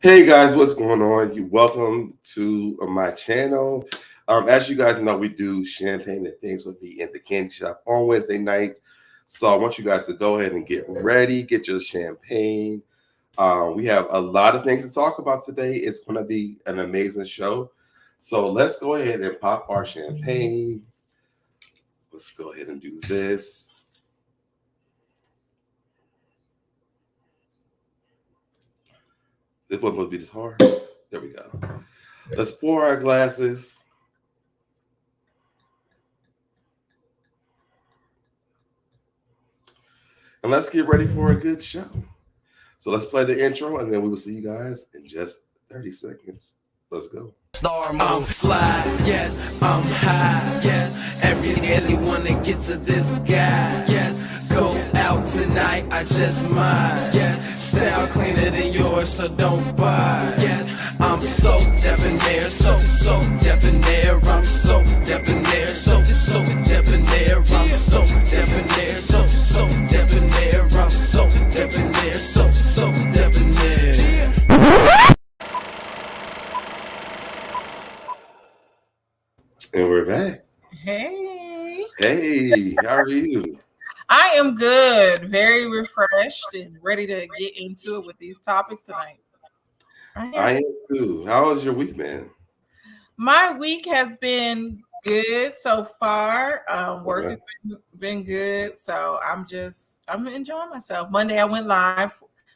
Hey guys, what's going on? You welcome to my channel. As you guys know, we do champagne and things with me in the candy shop on Wednesday nights. So I want you guys to go ahead and get ready, get your champagne. We have a lot of things to talk about today. It's going to be an amazing show. So let's go ahead and pop our champagne. Let's go ahead and do this. This one will be this hard. There we go. Let's pour our glasses. And let's get ready for a good show. So let's play the intro and then we will see you guys in just 30 seconds. Let's go. I'm fly, yes, I'm high, yes. Every wanna get to this guy, yes. Go out tonight, I just might, yes. Style cleaner than yours, so don't buy, yes. I'm so debonair, so debonair. I'm so debonair, so debonair. I'm so debonair, so debonair. I'm so debonair, so debonair. And we're back. Hey. Hey, how are you? I am good. Very refreshed and ready to get into it with these topics tonight. I am too. How was your week, man? My week has been good so far. Work has been good. So I'm enjoying myself. Monday I went live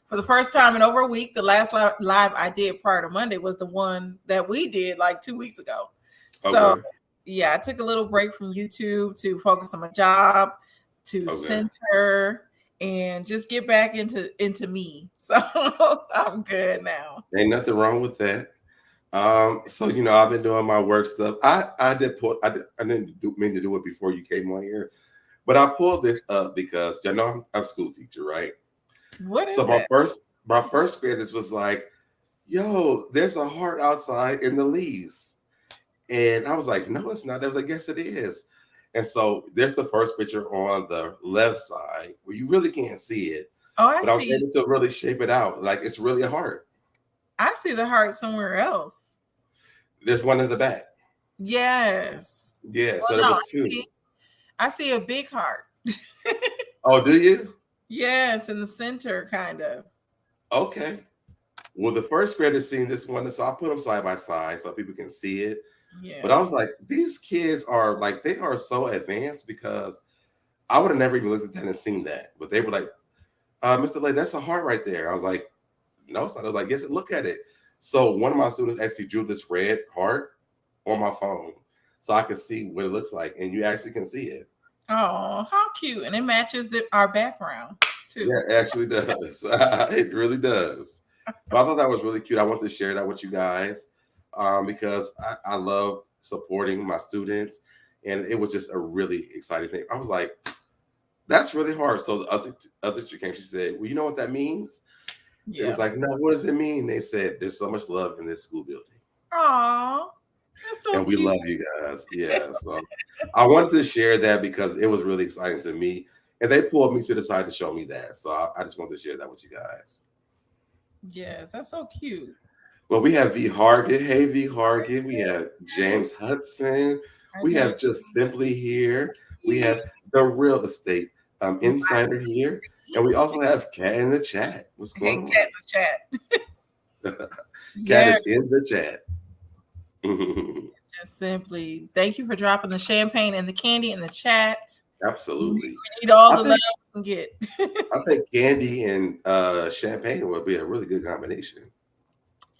for the first time in over a week. The last live I did prior to Monday was the one that we did like 2 weeks ago. So yeah, I took a little break from YouTube to focus on my job, to center, and just get back into me. So I'm good now. Ain't nothing wrong with that. So I've been doing my work stuff. I didn't mean to do it before you came on here, but I pulled this up because I'm a school teacher, right? What is so that? my first grade was like, yo, there's a heart outside in the leaves. And I was like, no, it's not. I was like, yes, it is. And so there's the first picture on the left side where you really can't see it. Oh, I see. But I was able to really shape it out. Like it's really a heart. I see the heart somewhere else. There's one in the back. Yes. Yeah. Well, so there was two. I see a big heart. Oh, do you? Yes, in the center, kind of. Okay. Well, the first grade is seeing this one, so I put them side by side so people can see it. Yeah. But I was like, these kids are like, they are so advanced because I would have never even looked at that and seen that. But they were like, Mr. Lay, that's a heart right there. I was like, no, it's not. I was like, yes, look at it. So one of my students actually drew this red heart on my phone so I could see what it looks like. And you actually can see it. Oh, how cute. And it matches our background too. Yeah, it actually does. It really does. But I thought that was really cute. I want to share that with you guys because I love supporting my students. And it was just a really exciting thing. I was like, that's really hard. So the other teacher came, she said, well, you know what that means? Yeah. It was like, no, what does it mean? They said, there's so much love in this school building. Aww. That's so and we cute. love you guys. Yeah. So I wanted to share that because it was really exciting to me. And they pulled me to the side to show me that. So I just wanted to share that with you guys. Yes, that's so cute. Well, we have V. Hargett. Hey, V. Hargett. We have James Hudson. We have Just Simply here. We have the Real Estate Insider here. And we also have Cat in the chat. What's going on? Cat in the chat. Cat is in the chat. Just Simply. Thank you for dropping the champagne and the candy in the chat. Absolutely. We need all the love we can get. I think candy and champagne would be a really good combination.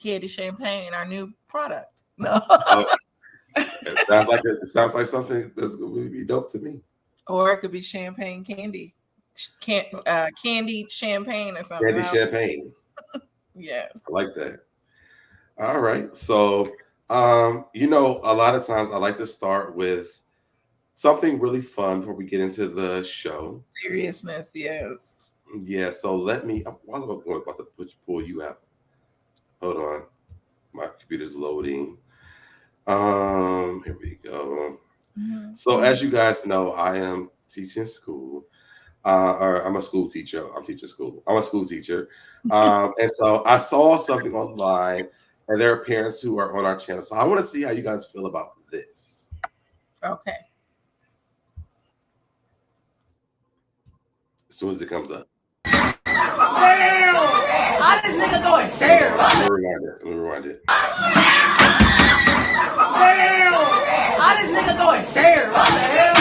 Candy champagne, our new product. No. It sounds like something that's going to be dope to me. Or it could be champagne candy. Candied champagne or something. Candy champagne. Yeah. I like that. All right. So, a lot of times I like to start with something really fun before we get into the show. Seriousness, yes. Yeah. So let me. I'm about to pull you out. Hold on. My computer's loading. Here we go. Mm-hmm. So as you guys know, I am teaching school. or I'm a school teacher. I'm teaching school. I'm a school teacher. And so I saw something online, and there are parents who are on our channel. So I want to see how you guys feel about this. Okay. As soon as it comes up. Damn! How this nigga go in chair? Let me rewind it. Damn! How this nigga go in chair? What the hell?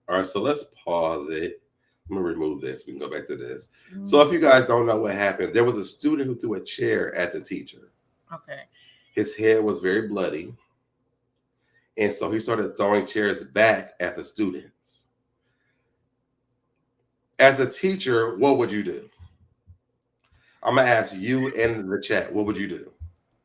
All right, so let's pause it. I'm gonna remove this. We can go back to this. So if you guys don't know what happened, there was a student who threw a chair at the teacher. Okay. His head was very bloody. And so he started throwing chairs back at the students. As a teacher, what would you do? I'm gonna ask you in the chat, what would you do?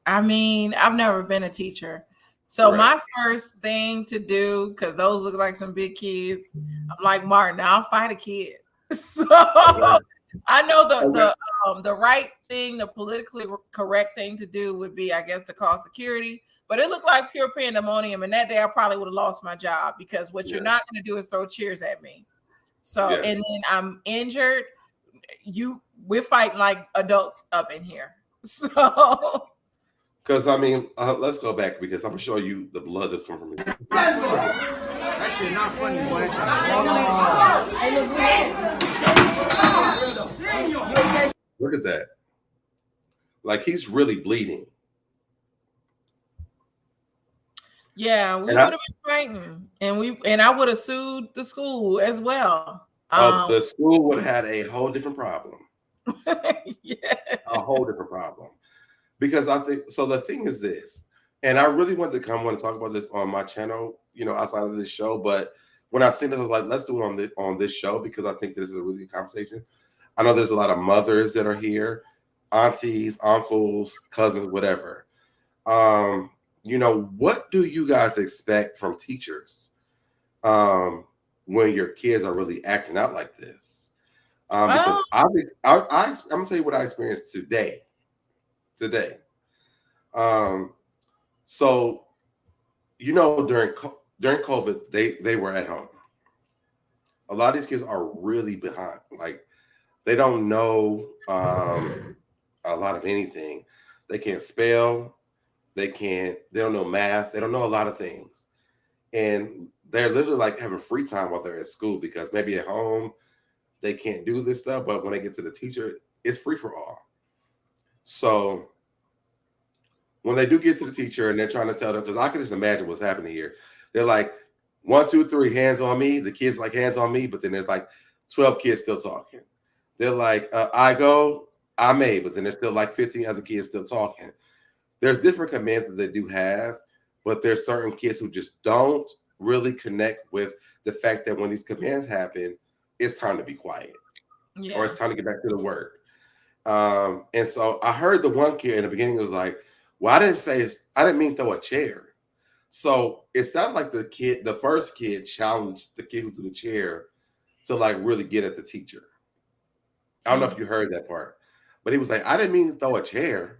I mean, I've never been a teacher. So my first thing to do, because those look like some big kids, I'm like, Martin, I'll fight a kid. So I know the right thing, the politically correct thing to do would be, I guess, to call security. But it looked like pure pandemonium. And that day I probably would have lost my job, because what you're not going to do is throw chairs at me. So, and then I'm injured. We're fighting like adults up in here. So. Because, I mean, let's go back, because I'm going to show you the blood that's coming from me. That shit not funny, boy. Look at that. Like, he's really bleeding. Yeah, we would have been fighting. And I would have sued the school as well. The school would have had a whole different problem. A whole different problem. Because I think, so the thing is this, and I really want to talk about this on my channel, outside of this show. But when I seen this, I was like, let's do it on this show, because I think this is a really good conversation. I know there's a lot of mothers that are here, aunties, uncles, cousins, whatever. What do you guys expect from teachers when your kids are really acting out like this? Because I'm gonna tell you what I experienced today. So during COVID, they were at home. A lot of these kids are really behind. Like, they don't know a lot of anything. They can't spell. They don't know math. They don't know a lot of things. And they're literally like having free time while they're at school, because maybe at home they can't do this stuff, but when they get to the teacher, it's free for all. So when they do get to the teacher and they're trying to tell them, because I can just imagine what's happening here. They're like, 1, 2, 3, hands on me. The kids like, hands on me, but then there's like 12 kids still talking. They're like, I go, I may, but then there's still like 15 other kids still talking. There's different commands that they do have, but there's certain kids who just don't really connect with the fact that when these commands happen, it's time to be quiet, or it's time to get back to the work. And so I heard the one kid in the beginning was like, well, I didn't mean throw a chair. So it sounded like the first kid challenged the kid who threw the chair to like really get at the teacher. I don't know if you heard that part, but he was like, I didn't mean to throw a chair.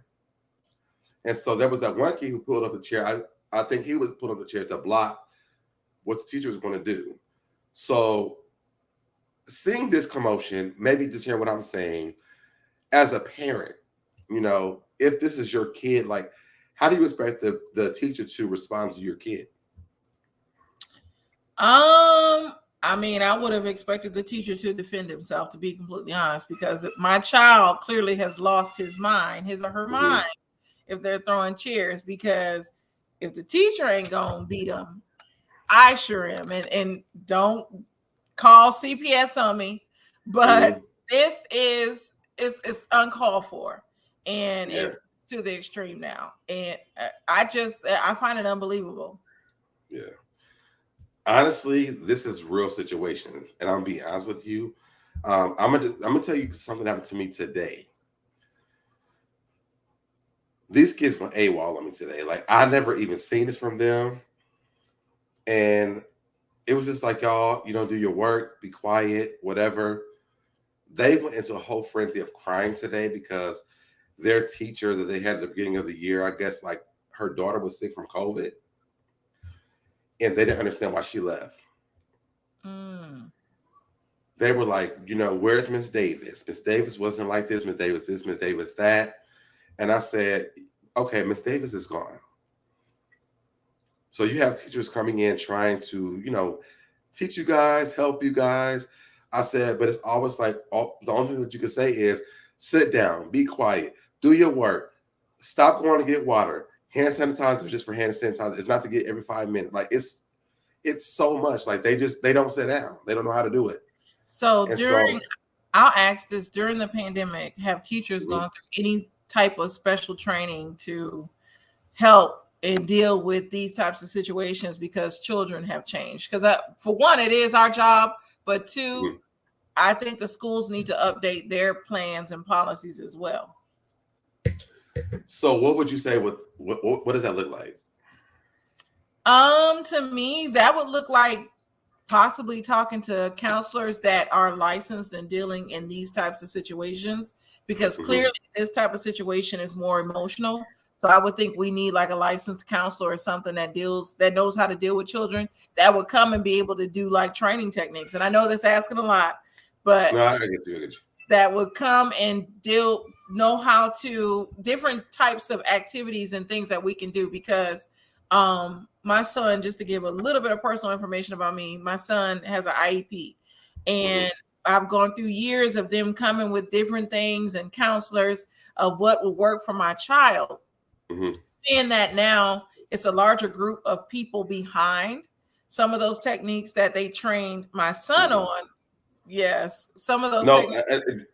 And so there was that one kid who pulled up a chair. I think he was pulling up the chair to block what the teacher was going to do. So seeing this commotion, maybe just hear what I'm saying, as a parent, if this is your kid, like, how do you expect the teacher to respond to your kid? I mean, I would have expected the teacher to defend himself, to be completely honest, because my child clearly has lost his or her mind if they're throwing chairs, because if the teacher ain't gonna beat them, I sure am. And don't call CPS on me, but this is uncalled for, and it's to the extreme now. And I find it unbelievable. Yeah. Honestly, this is real situations, and I'm gonna be honest with you. I'm gonna tell you something happened to me today. these kids went AWOL on me today. Like, I never even seen this from them. And it was just like, y'all, you don't do your work, be quiet, whatever. They went into a whole frenzy of crying today because their teacher that they had at the beginning of the year, I guess, like, her daughter was sick from COVID. And they didn't understand why she left. They were like, you know, where's Miss Davis? Miss Davis wasn't like this, Miss Davis this, Miss Davis that. And I said, okay, Miss Davis is gone. So you have teachers coming in trying to, you know, teach you guys, help you guys. I said, but it's always like, the only thing that you can say is sit down, be quiet, do your work, stop going to get water. Hand sanitizer is just for hand sanitizer. It's not to get every 5 minutes. Like, it's so much. Like, they don't sit down. They don't know how to do it. So I'll ask this, during the pandemic, have teachers gone through any type of special training to help and deal with these types of situations, because children have changed? Because for one, it is our job, but two, I think the schools need to update their plans and policies as well. So what would you say what does that look like? To me, that would look like possibly talking to counselors that are licensed and dealing in these types of situations, because clearly this type of situation is more emotional. So I would think we need like a licensed counselor or something that knows how to deal with children, that would come and be able to do like training techniques. And I know that's asking a lot, but no, I get you. That would come and know how to different types of activities and things that we can do. Because my son, just to give a little bit of personal information about me, my son has an IEP, and I've gone through years of them coming with different things and counselors of what would work for my child. Seeing that now it's a larger group of people behind some of those techniques that they trained my son on. Yes, some of those. No,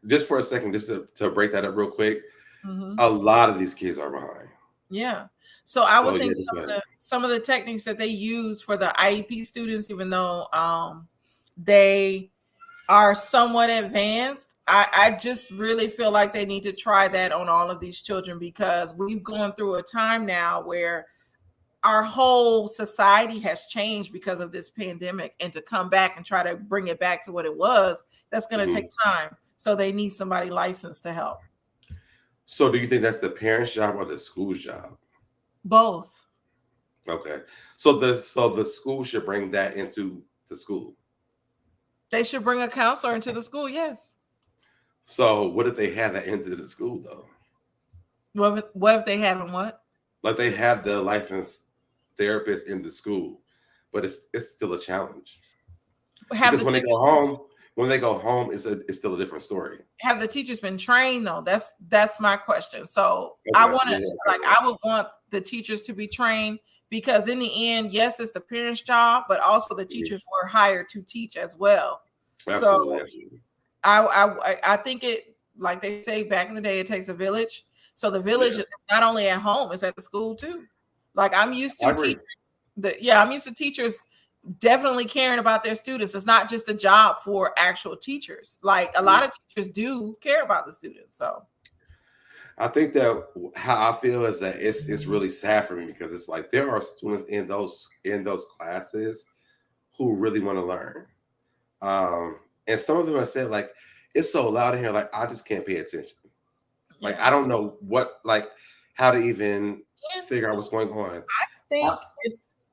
just for a second, just to break that up real quick. A lot of these kids are behind. Yeah. So I would think some of the techniques that they use for the IEP students, even though they are somewhat advanced, I just really feel like they need to try that on all of these children, because we've gone through a time now where our whole society has changed because of this pandemic, and to come back and try to bring it back to what it was, that's going to take time. So they need somebody licensed to help. So do you think that's the parents' job or the school's job? Both. Okay. So the school should bring that into the school. They should bring a counselor into the school, yes. So what if they have that into the school though? What if they haven't what? Like, they have the licensed therapist in the school, but it's still a challenge. Because when they go home, it's still a different story. Have the teachers been trained though? That's my question. So I would want the teachers to be trained, because in the end, yes, it's the parents' job, but also the teachers were hired to teach as well. Absolutely. So I think it, like they say back in the day, it takes a village. So the village is not only at home, it's at the school too. Like, I'm used to teachers definitely caring about their students. It's not just a job for actual teachers. Like, a lot of teachers do care about the students. So I think that how I feel is that it's really sad for me, because it's like there are students in those classes who really want to learn. And some of them have said, like, it's so loud in here, like, I just can't pay attention. Like, I don't know how to even figure out what's going on. I think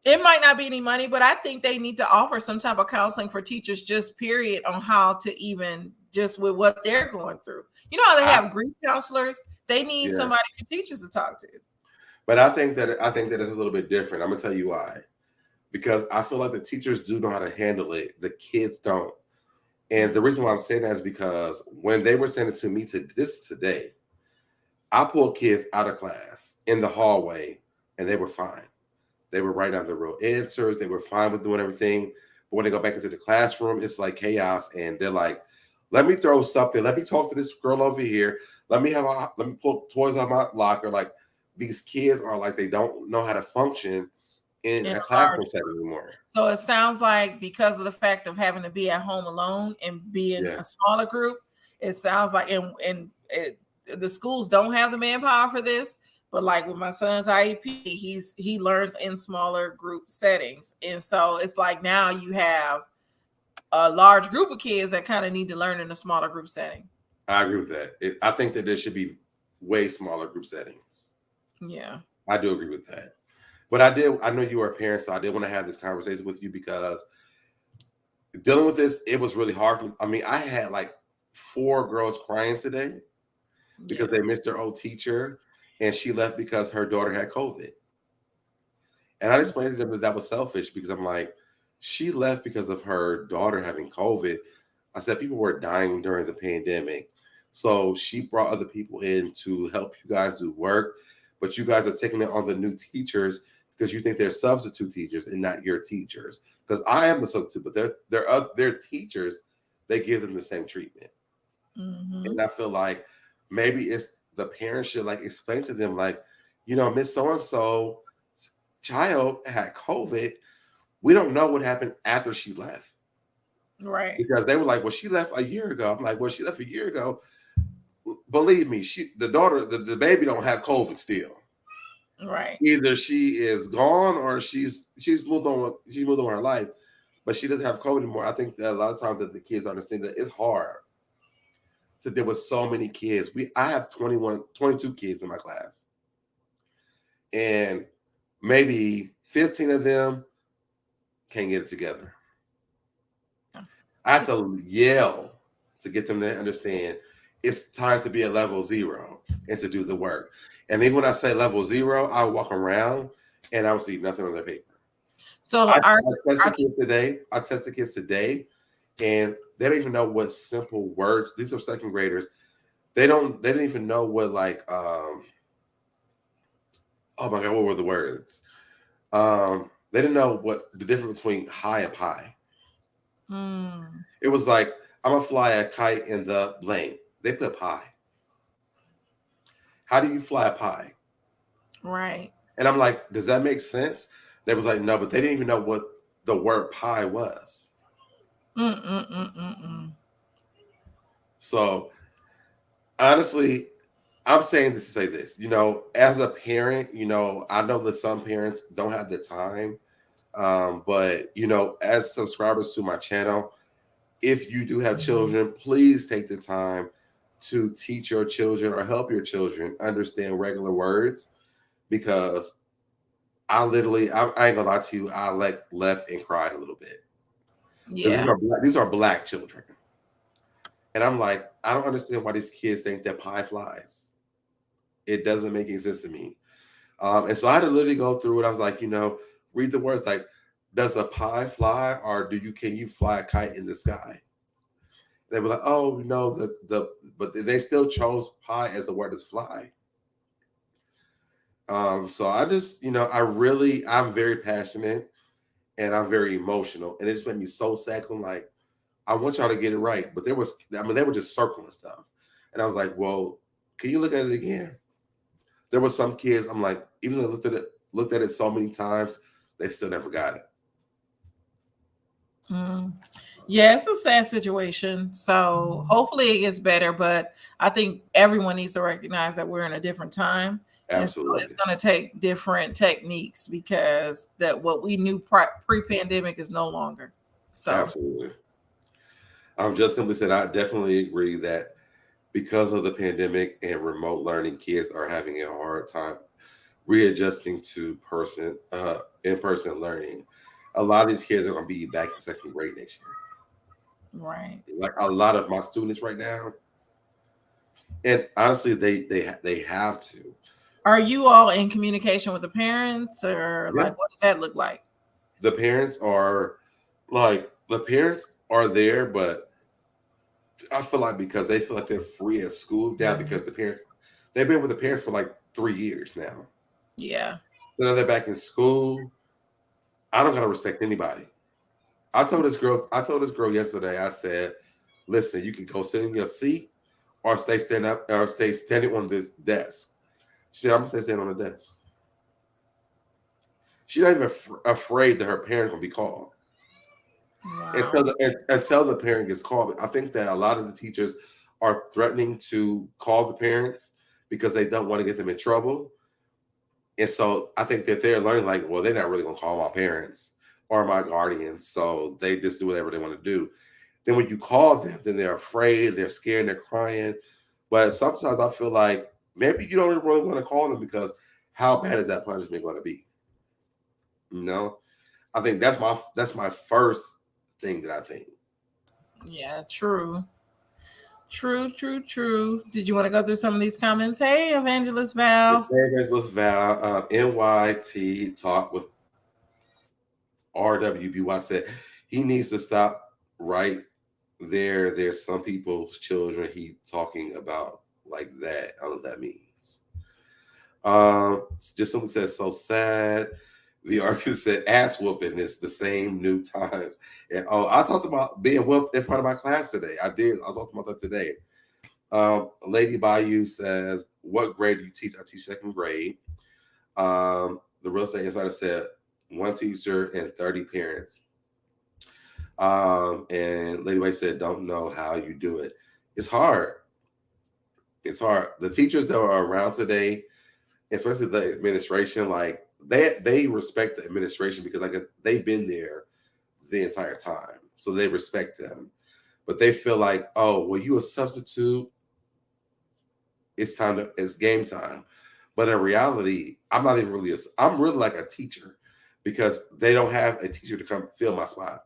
it might not be any money, but I think they need to offer some type of counseling for teachers, just period, on how to even just with what they're going through. You know how they have grief counselors? They need somebody for teachers to talk to. But I think that it's a little bit different. I'm gonna tell you why. Because I feel like the teachers do know how to handle it. The kids don't. And the reason why I'm saying that is because when they were sending to me today, I pulled kids out of class in the hallway, and they were fine. They were writing down the real answers. They were fine with doing everything. But when they go back into the classroom, it's like chaos. And they're like, let me throw something. Let me talk to this girl over here. Let me pull toys out my locker. Like, these kids are like, they don't know how to function in a classroom setting anymore. So it sounds like, because of the fact of having to be at home alone and be in a smaller group, it sounds like, the schools don't have the manpower for this, But like with my son's IEP, he learns in smaller group settings. And so it's like now you have a large group of kids that kind of need to learn in a smaller group setting. I agree with that. I think that there should be way smaller group settings. Yeah. I do agree with that. But I know you were a parent, so I did want to have this conversation with you because dealing with this, it was really hard for me. I mean, I had like 4 girls crying today because they missed their old teacher and she left because her daughter had COVID. And I explained to them that was selfish because I'm like, she left because of her daughter having COVID. I said people were dying during the pandemic. So she brought other people in to help you guys do work, but you guys are taking it on the new teachers because you think they're substitute teachers and not your teachers. Because I am the substitute, but they're teachers. They give them the same treatment. Mm-hmm. And I feel like maybe it's the parents should like explain to them, like, you know, Miss So-and-so child had COVID. We don't know what happened after she left. Right. Because they were like, well, she left a year ago. I'm like, well, she left a year ago. Believe me, the baby don't have COVID still. Right. Either she is gone or she's moved on her life, but she doesn't have COVID anymore. I think that a lot of times that the kids understand that it's hard to deal with so many kids. I have 22 kids in my class. And maybe 15 of them can't get it together. I have to yell to get them to understand it's time to be at level 0 and to do the work. And then when I say level 0, I walk around and I will see nothing on their paper. So I test the kids today, and they don't even know what simple words. These are second graders. They didn't even know what like oh my God, what were the words? They didn't know what the difference between high and pie. It was like, I'm gonna fly a kite in the blank. They put pie. How do you fly a pie? Right. And I'm like, does that make sense? They was like, no, but they didn't even know what the word pie was. So honestly, I'm saying this to say this, you know, as a parent, you know, I know that some parents don't have the time. But you know, as subscribers to my channel, if you do have children, please take the time to teach your children or help your children understand regular words, because I ain't gonna lie to you, I left and cried a little bit. Yeah. These are black children. And I'm like, I don't understand why these kids think that pie flies. It doesn't make any sense to me. And so I had to literally go through it. I was like, you know, read the words like, does a pie fly, or can you fly a kite in the sky? They were like, oh no, but they still chose pie as the word is fly. So I just, you know, I'm very passionate and I'm very emotional, and it just made me so sad. I'm like, I want y'all to get it right, but they were just circling stuff, and I was like, well, can you look at it again? There were some kids, I'm like, even though I looked at it so many times, they still never got it. Yeah, it's a sad situation. So hopefully it gets better, but I think everyone needs to recognize that we're in a different time. Absolutely. So it's going to take different techniques because what we knew pre-pandemic is no longer. So absolutely. Just simply said, I definitely agree that because of the pandemic and remote learning, kids are having a hard time readjusting to in-person learning. A lot of these kids are going to be back in second grade next year. Right. Like a lot of my students right now. And honestly, they have to. Are you all in communication with the parents, or like what does that look like? The parents are there, but I feel like because they feel like they're free at school now, because they've been with the parents for like 3 years now. Yeah. So now they're back in school. I don't gotta respect anybody. I told this girl yesterday, I said, listen, you can go sit in your seat or stay standing on this desk. She said, I'm gonna stay standing on the desk. She's not even afraid that her parent will be called. Wow. Until the parent gets called. I think that a lot of the teachers are threatening to call the parents because they don't want to get them in trouble. And so I think that they're learning like, well, they're not really going to call my parents or my guardians. So they just do whatever they want to do. Then when you call them, then they're afraid, they're scared, they're crying. But sometimes I feel like maybe you don't really want to call them because how bad is that punishment going to be? You know, I think that's my first thing that I think. Yeah, true. True. Did you want to go through some of these comments? Hey, Evangelist Val. Hey, Evangelist Val. NYT talk with RWBY said he needs to stop right there. There's some people's children he talking about like that. I don't know what that means. Just someone says so sad. The artist said ass whooping is the same new times. And I talked about being whooped in front of my class today. I did. I was talking about that today. Lady Bayou says, what grade do you teach? I teach second grade. The real estate insider said 1 teacher and 30 parents. And Lady Bayou said, don't know how you do it. It's hard. It's hard. The teachers that are around today, especially the administration, like they respect the administration because like they've been there the entire time. So they respect them. But they feel like, oh, well, you a substitute. It's game time. But in reality, I'm not even really I'm really like a teacher because they don't have a teacher to come fill my spot.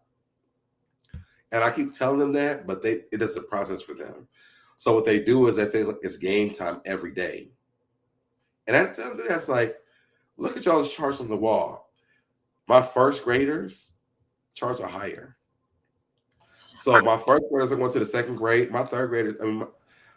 And I keep telling them that, but it is a process for them. So what they do is they think it's game time every day. And I tell them that's like, look at y'all's charts on the wall. My first graders charts are higher. So my first graders are going to the second grade. My third graders,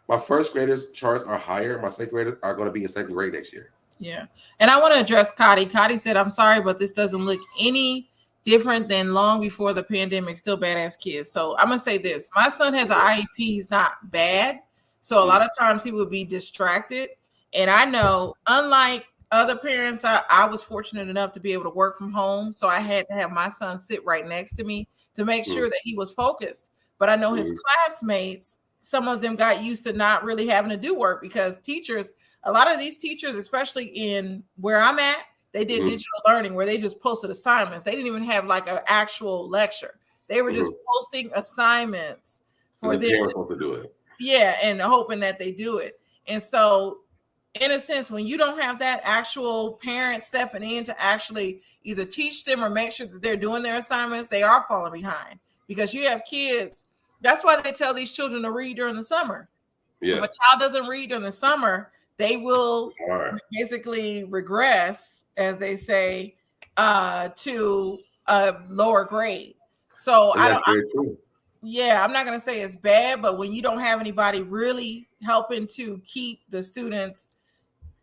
my first graders charts are higher. My second graders are going to be in second grade next year. Yeah. And I want to address Cotty. Cotty said, I'm sorry, but this doesn't look any different than long before the pandemic. Still badass kids. So I'm going to say this. My son has an IEP. He's not bad. So a lot of times he would be distracted. And I know, unlike other parents, I was fortunate enough to be able to work from home. So I had to have my son sit right next to me to make sure that he was focused. But I know his classmates, some of them got used to not really having to do work because teachers, a lot of these teachers, especially in where I'm at, they did digital learning where they just posted assignments. They didn't even have like an actual lecture. They were just posting assignments for them to do it. Yeah, and hoping that they do it. And so in a sense, when you don't have that actual parent stepping in to actually either teach them or make sure that they're doing their assignments, they are falling behind because you have kids. That's why they tell these children to read during the summer. Yeah. If a child doesn't read during the summer, they will basically regress, as they say, to a lower grade. So I'm not going to say it's bad, but when you don't have anybody really helping to keep the students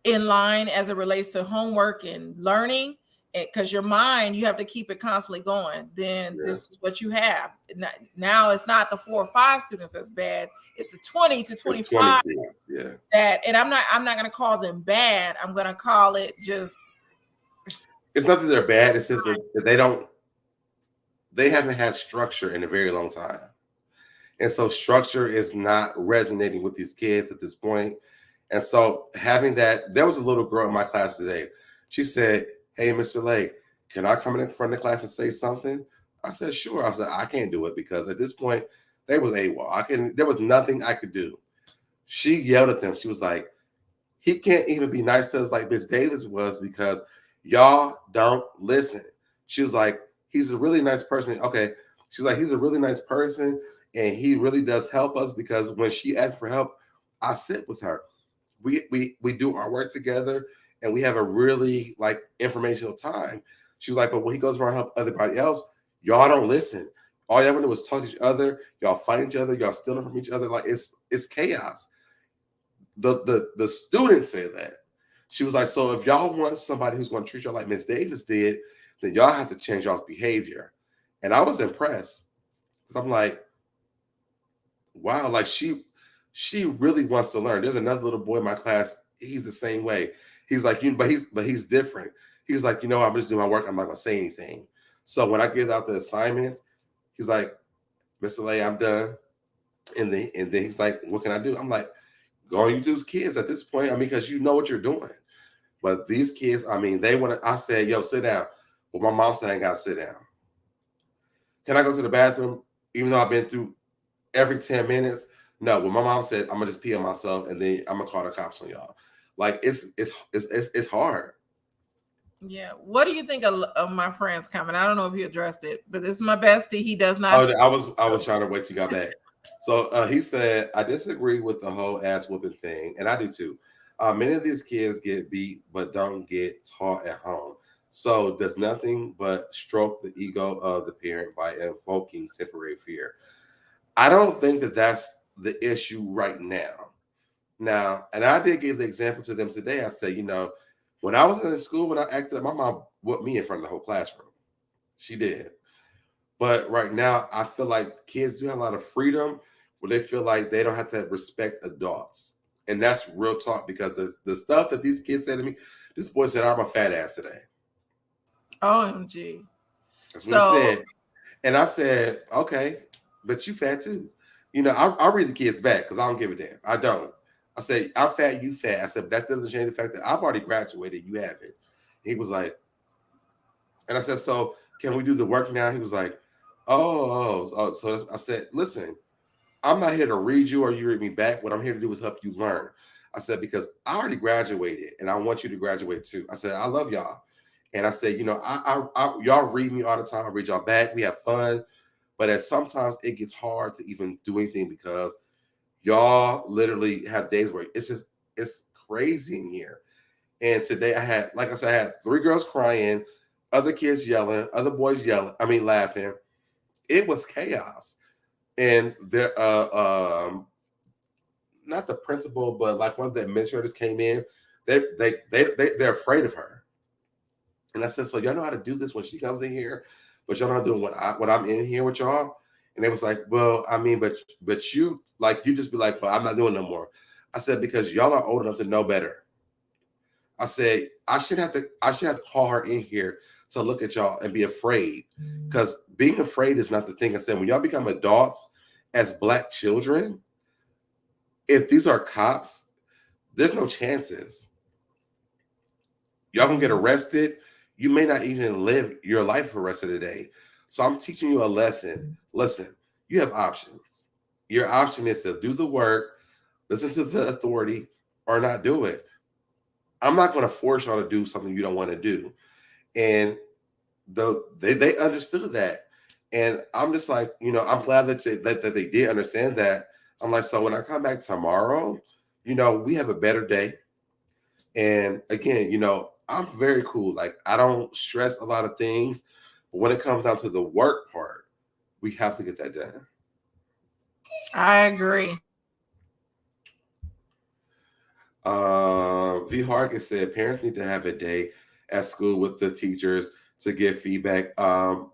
in line as it relates to homework and learning, because your mind, you have to keep it constantly going, then this is what you have. Now it's not the 4 or 5 students that's bad. It's the 20 to 25 that, and I'm not going to call them bad. I'm going to call it just. It's not that they're bad. It's just that they haven't had structure in a very long time. And so structure is not resonating with these kids at this point. And so having that, there was a little girl in my class today. She said, hey, Mr. Lake, can I come in front of the class and say something? I said, sure. I said, I can't do it because at this point, they was AWOL. There was nothing I could do. She yelled at them. She was like, he can't even be nice to us like Miss Davis was because y'all don't listen. She was like, he's a really nice person. Okay. She's like, he's a really nice person. And he really does help us because when she asks for help, I sit with her. We do our work together and we have a really like informational time. She's like, but when he goes around help everybody else, y'all don't listen. All y'all want to do is talk to each other. Y'all fight each other. Y'all stealing from each other. Like it's chaos. The students say that. She was like, so if y'all want somebody who's going to treat y'all like Miss Davis did, then y'all have to change y'all's behavior. And I was impressed because I'm like, wow, like she really wants to learn. There's another little boy in my class. He's the same way. He's like, but he's different. He's like, I'm just doing my work. I'm not gonna say anything. So when I give out the assignments, he's like, Mr. Lay, I'm done. And then he's like, what can I do? I'm like, go on YouTube's kids at this point. I mean, because you know what you're doing. But these kids, I mean, they want to. I said, "Yo, sit down." Well, my mom said I ain't got to sit down. Can I go to the bathroom? Even though I've been through every 10 minutes. No, when my mom said I'm gonna just pee on myself and then I'm gonna call the cops on y'all. Like it's hard. Yeah. What do you think of my friend's comment? I don't know if you addressed it, but this is my bestie. He does not. Oh, I was trying to wait till you got back. So he said, I disagree with the whole ass whooping thing, and I do too. Many of these kids get beat but don't get taught at home. So does nothing but stroke the ego of the parent by invoking temporary fear. I don't think that that's the issue right now. Now, and I did give the example to them today. I said, you know, when I was in school, when I acted up, my mom whooped me in front of the whole classroom. She did. But right now, I feel like kids do have a lot of freedom where they feel like they don't have to respect adults. And that's real talk, because the stuff that these kids said to me, this boy said, I'm a fat ass today. OMG. That's what he said. And I said, okay, but you fat too. You know, I'll read the kids back because I don't give a damn. I don't. I say, I'm fat, you fat. I said, but that doesn't change the fact that I've already graduated. You haven't. He was like, and I said, so can we do the work now? He was like, oh. So I said, listen, I'm not here to read you or you read me back. What I'm here to do is help you learn. I said, because I already graduated and I want you to graduate too. I said, I love y'all. And I said, you know, I y'all read me all the time. I read y'all back. We have fun. But sometimes it gets hard to even do anything because y'all literally have days where it's crazy in here. And today I had 3 girls crying, other kids yelling, other boys yelling, laughing. It was chaos. And there not the principal, but like one of the administrators came in, they're afraid of her. And I said, so y'all know how to do this when she comes in here, but y'all not doing what I'm in here with y'all. And they was like, well, but you just be like, well, I'm not doing no more. I said, because y'all are old enough to know better. I said, I should have to call her in here to look at y'all and be afraid, because being afraid is not the thing. I said, when y'all become adults as Black children, if these are cops, there's no chances. Y'all gonna get arrested. You may not even live your life for the rest of the day. So I'm teaching you a lesson. Listen, you have options. Your option is to do the work, listen to the authority, or not do it. I'm not going to force y'all to do something you don't want to do. And they understood that. And I'm just like, you know, I'm glad that they did understand that. I'm like, so when I come back tomorrow, you know, we have a better day. And again, you know, I'm very cool. Like, I don't stress a lot of things. But when it comes down to the work part, we have to get that done. I agree. V. Harkin said parents need to have a day at school with the teachers to give feedback of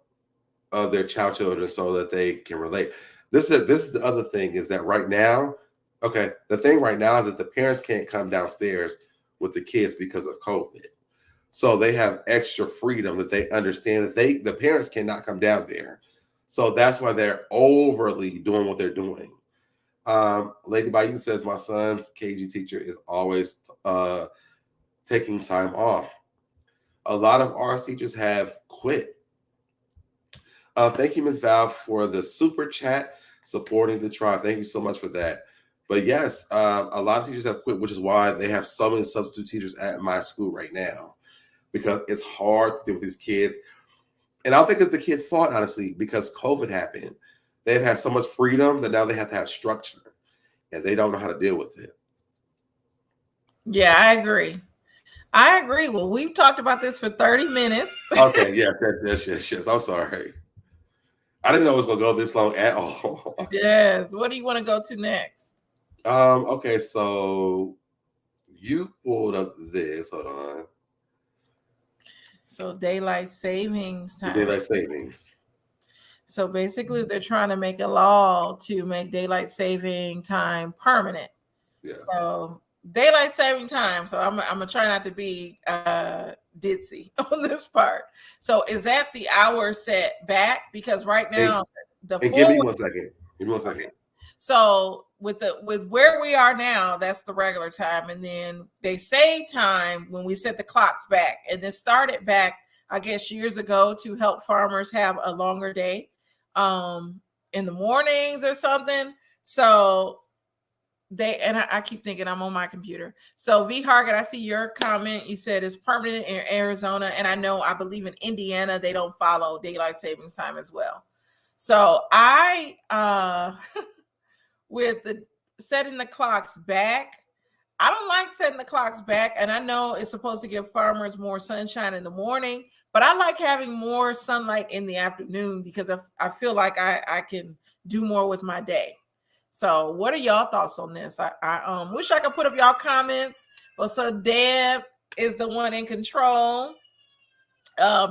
their children so that they can relate. This is the other thing, is that right now, okay, the thing right now is that the parents can't come downstairs with the kids because of COVID. So they have extra freedom that they understand that the parents cannot come down there. So that's why they're overly doing what they're doing. Lady Bayou says, my son's KG teacher is always taking time off. A lot of our teachers have quit. Thank you, Ms. Val, for the super chat supporting the tribe. Thank you so much for that. But yes, a lot of teachers have quit, which is why they have so many substitute teachers at my school right now, because it's hard to deal with these kids. And I don't think it's the kids' fault, honestly, because COVID happened. They've had so much freedom that now they have to have structure, and they don't know how to deal with it. Yeah, I agree. Well, we've talked about this for 30 minutes. Okay, yes. I'm sorry. I didn't know it was going to go this long at all. Yes. What do you want to go to next? Okay, so you pulled up this. Hold on. So daylight savings time. Daylight savings. So basically, they're trying to make a law to make daylight saving time permanent. Yes. So daylight saving time. So I'm gonna try not to be ditzy on this part. So is that the hour set back? Because right now give me 1 second. Okay. So with where we are now, that's the regular time, and then they save time when we set the clocks back, and this started back, I guess, years ago to help farmers have a longer day in the mornings or something. So I keep thinking I'm on my computer. So V Hargett, I see your comment. You said it's permanent in Arizona, and I believe in Indiana they don't follow daylight savings time as well. So I with the setting the clocks back, I don't like setting the clocks back, and I know it's supposed to give farmers more sunshine in the morning, but I like having more sunlight in the afternoon because I feel like I can do more with my day. So what are y'all thoughts on this? I wish I could put up y'all comments, but so Deb is the one in control.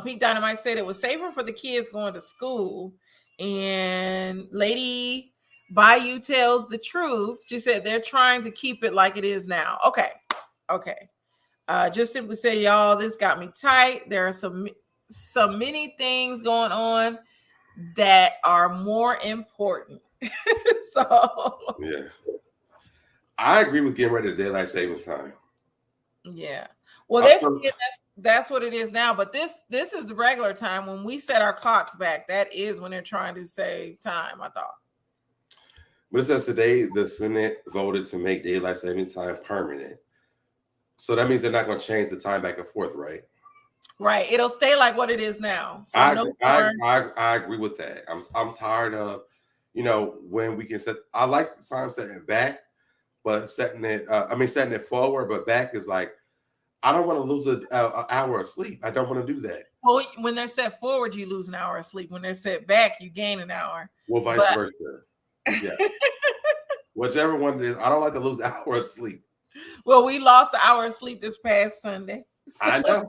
Pete Dynamite said it was safer for the kids going to school, and Lady Bayou tells the truth. She said they're trying to keep it like it is now. Okay. Just simply say, y'all, this got me tight. There are so many things going on that are more important. So yeah, I agree with getting rid of daylight savings time. Yeah, well, that's what it is now. But this is the regular time when we set our clocks back. That is when they're trying to save time, I thought. But it says today the Senate voted to make daylight savings time permanent. So that means they're not going to change the time back and forth, right? Right. It'll stay like what it is now. So I agree with that. I'm tired of, when we can set. I like the time setting back, but setting it forward, but back is like, I don't want to lose an hour of sleep. I don't want to do that. Well, when they're set forward, you lose an hour of sleep. When they're set back, you gain an hour. Well, vice versa. Yeah. Whichever one it is, I don't like to lose an hour of sleep. Well, we lost an hour of sleep this past Sunday. So. I know.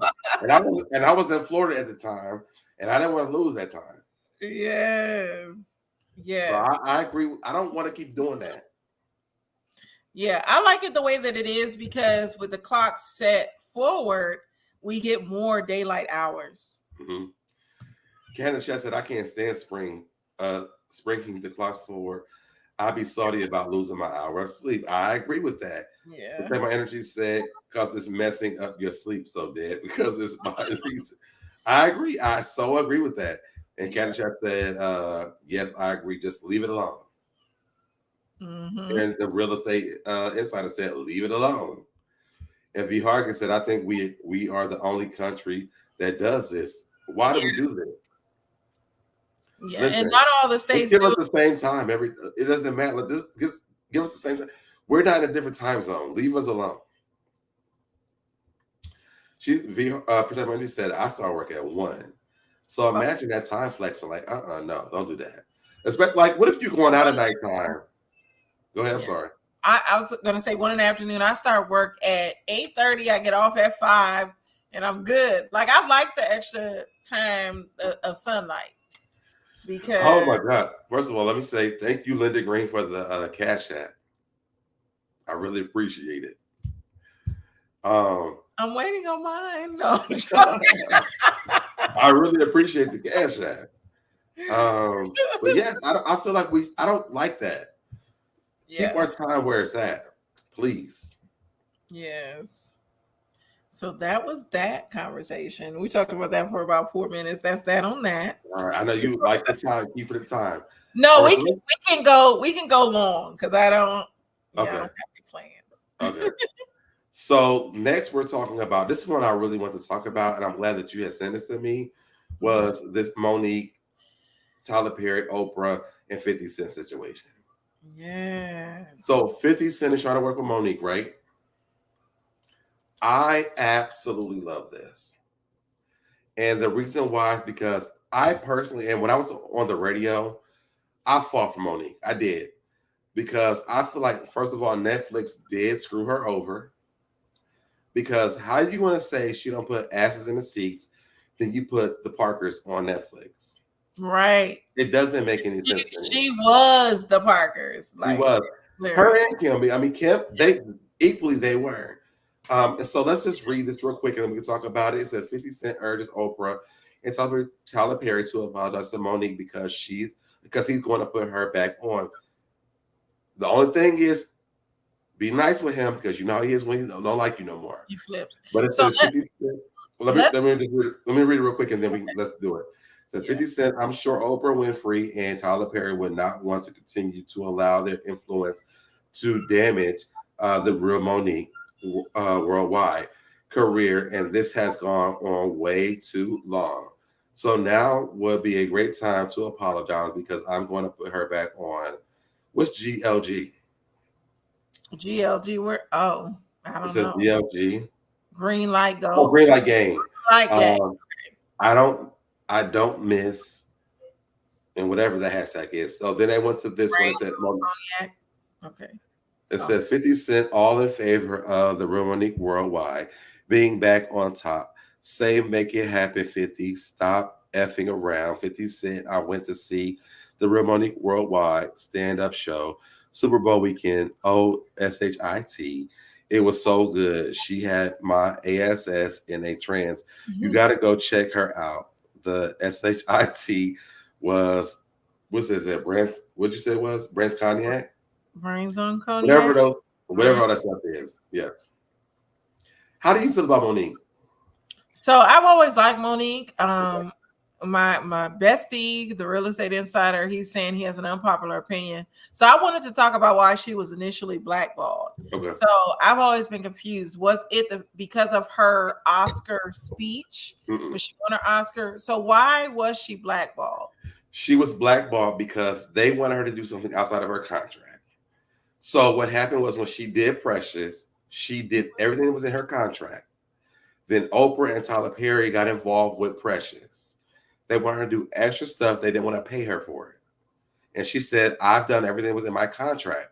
And I was in Florida at the time, and I didn't want to lose that time. Yes. Yeah. So I agree. I don't want to keep doing that. Yeah, I like it the way that it is because with the clock set forward, we get more daylight hours. Mm-hmm. Cannon Chat said, I can't stand springing the clock forward. I'll be salty about losing my hour of sleep. I agree with that. Yeah. But my energy said, because it's messing up your sleep so dead, because it's my reason. I agree. I so agree with that. And Cannon Chat said, yes, I agree. Just leave it alone. Mm-hmm. And the real estate insider said, leave it alone. And V. Harkin said, I think we are the only country that does this. Why do we do this? Yeah, listen, and not all the states give us the same time. It doesn't matter. Just give us the same time. We're not in a different time zone. Leave us alone. Protect said, I start work at 1. So imagine that time flexing like, no, don't do that. Especially like, what if you're going out at nighttime? Go ahead. I'm sorry. I was going to say 1 in the afternoon. I start work at 8:30. I get off at 5 and I'm good. Like I like the extra time of sunlight because. Oh my God. First of all, let me say thank you, Linda Green, for the Cash App. I really appreciate it. I'm waiting on mine. No, I really appreciate the Cash App. But yes, I feel like I don't like that. Yeah. Keep our time where it's at, please. Yes. So that was that conversation. We talked about that for about 4 minutes. That's that on that. All right. I know you like the time. Keep it the time. No, we can go long because I don't. Yeah, okay. I don't have any plans. Okay. So next we're talking about this one I really want to talk about, and I'm glad that you had sent this to me. Was this Monique, Tyler Perry, Oprah, and 50 Cent situation? Yeah. So 50 Cent is trying to work with Monique, right? I absolutely love this. And the reason why is because I personally, and when I was on the radio, I fought for Monique. I did. Because I feel like, first of all, Netflix did screw her over. Because how are you going to say she don't put asses in the seats, then you put the Parkers on Netflix? Right. It doesn't make any sense. She was the Parkers. Like, she was. Her and Kim. I mean, Kim, they were. And so let's just read this real quick and then we can talk about it. It says 50 Cent urges Oprah and Tyler Perry to apologize to Monique because he's going to put her back on. The only thing is, be nice with him because you know how he is when he don't like you no more. He flips. But it says 50 cent. Let me read it real quick and then let's do it. It says 50 Cent. I'm sure Oprah Winfrey and Tyler Perry would not want to continue to allow their influence to damage the real Monique worldwide career, and this has gone on way too long. So now would be a great time to apologize because I'm going to put her back on. What's GLG? GLG, where? Oh, I don't know. It says GLG. Green light go. Oh, green light game. Okay. I don't miss, and whatever the hashtag is. So then I went to this one. It says Monique. Okay. It says 50 Cent all in favor of the real Monique worldwide being back on top. Say make it happen, 50. Stop effing around. 50 Cent. I went to see the real Monique worldwide stand-up show. Super Bowl weekend, OSHIT. It was so good. She had my ASS in a trance. Mm-hmm. You got to go check her out. The SHIT was, what's it? Brands, what'd you say it was? Brands Cognac? Brains on Cognac? Whatever all that stuff is. Yes. How do you feel about Monique? So I've always liked Monique. My bestie, the real estate insider, he's saying he has an unpopular opinion. So I wanted to talk about why she was initially blackballed. Okay. So I've always been confused. Was it because of her Oscar speech? Was she won her Oscar? So why was she blackballed? She was blackballed because they wanted her to do something outside of her contract. So what happened was when she did Precious, she did everything that was in her contract. Then Oprah and Tyler Perry got involved with Precious. They wanted her to do extra stuff. They didn't want to pay her for it. And she said, I've done everything that was in my contract.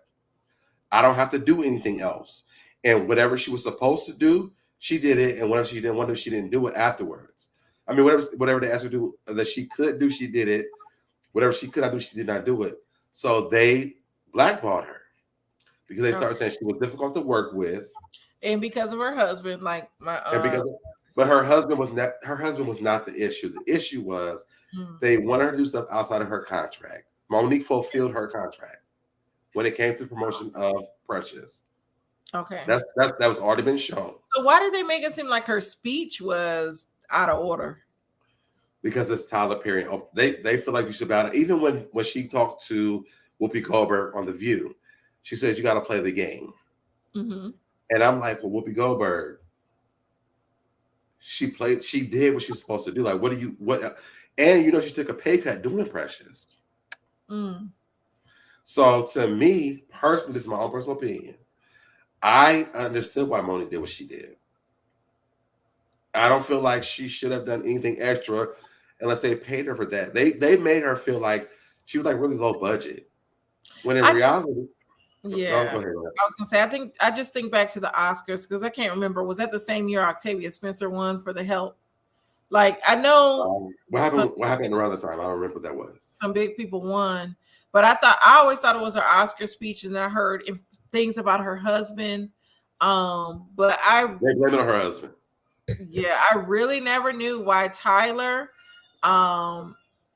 I don't have to do anything else. And whatever she was supposed to do, she did it. And whatever she didn't want to do, she didn't do it afterwards. I mean, whatever they asked her to do that she could do, she did it. Whatever she could not do, she did not do it. So they blackballed her because they started saying she was difficult to work with. And because of her husband, like but her husband was not the issue. The issue was they wanted her to do stuff outside of her contract. Monique fulfilled her contract when it came to the promotion of Precious. Okay, that was already been shown. So why did they make it seem like her speech was out of order? Because it's Tyler Perry. They feel like you should battle. Even when she talked to Whoopi Goldberg on The View, she says you got to play the game. Mm-hmm. And I'm like, well, Whoopi Goldberg, she did what she was supposed to do. Like, and she took a pay cut doing Precious. So to me, personally, this is my own personal opinion. I understood why Monique did what she did. I don't feel like she should have done anything extra unless they paid her for that. They made her feel like she was like really low budget. When in reality, yeah, I was gonna say, I just think back to the Oscars because I can't remember. Was that the same year Octavia Spencer won for The Help? Like, I know what happened around the time. I don't remember what that was. Some big people won, but I always thought it was her Oscar speech, and then I heard things about her husband. But they blame it on her husband. Yeah, I really never knew why Tyler.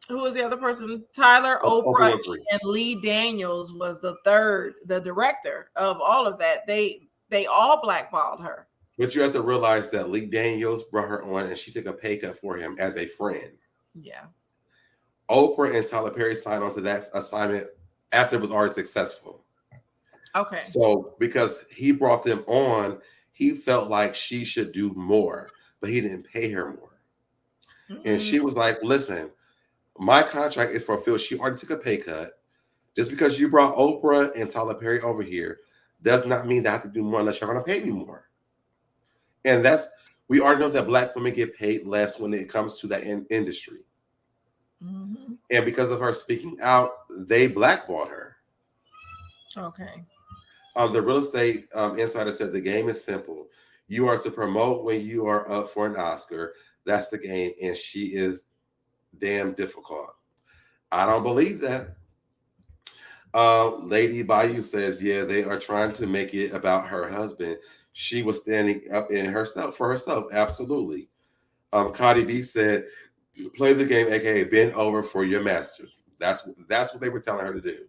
Who was the other person? Tyler, Oprah, and Lee Daniels was the director of all of that. They all blackballed her. But you have to realize that Lee Daniels brought her on and she took a pay cut for him as a friend. Yeah. Oprah and Tyler Perry signed on to that assignment after it was already successful. Okay. So because he brought them on, he felt like she should do more, but he didn't pay her more. Mm-hmm. And she was like, listen, my contract is fulfilled. She already took a pay cut. Just because you brought Oprah and Tyler Perry over here does not mean that I have to do more unless you're going to pay me more. And we already know that Black women get paid less when it comes to that industry. Mm-hmm. And because of her speaking out, they blackballed her. Okay. The real estate insider said the game is simple. You are to promote when you are up for an Oscar. That's the game. And she is damn difficult. I don't believe that. Lady Bayou says, yeah, they are trying to make it about her husband. She was standing up for herself. Absolutely. Cardi B said, play the game, aka bend over for your masters. That's what they were telling her to do.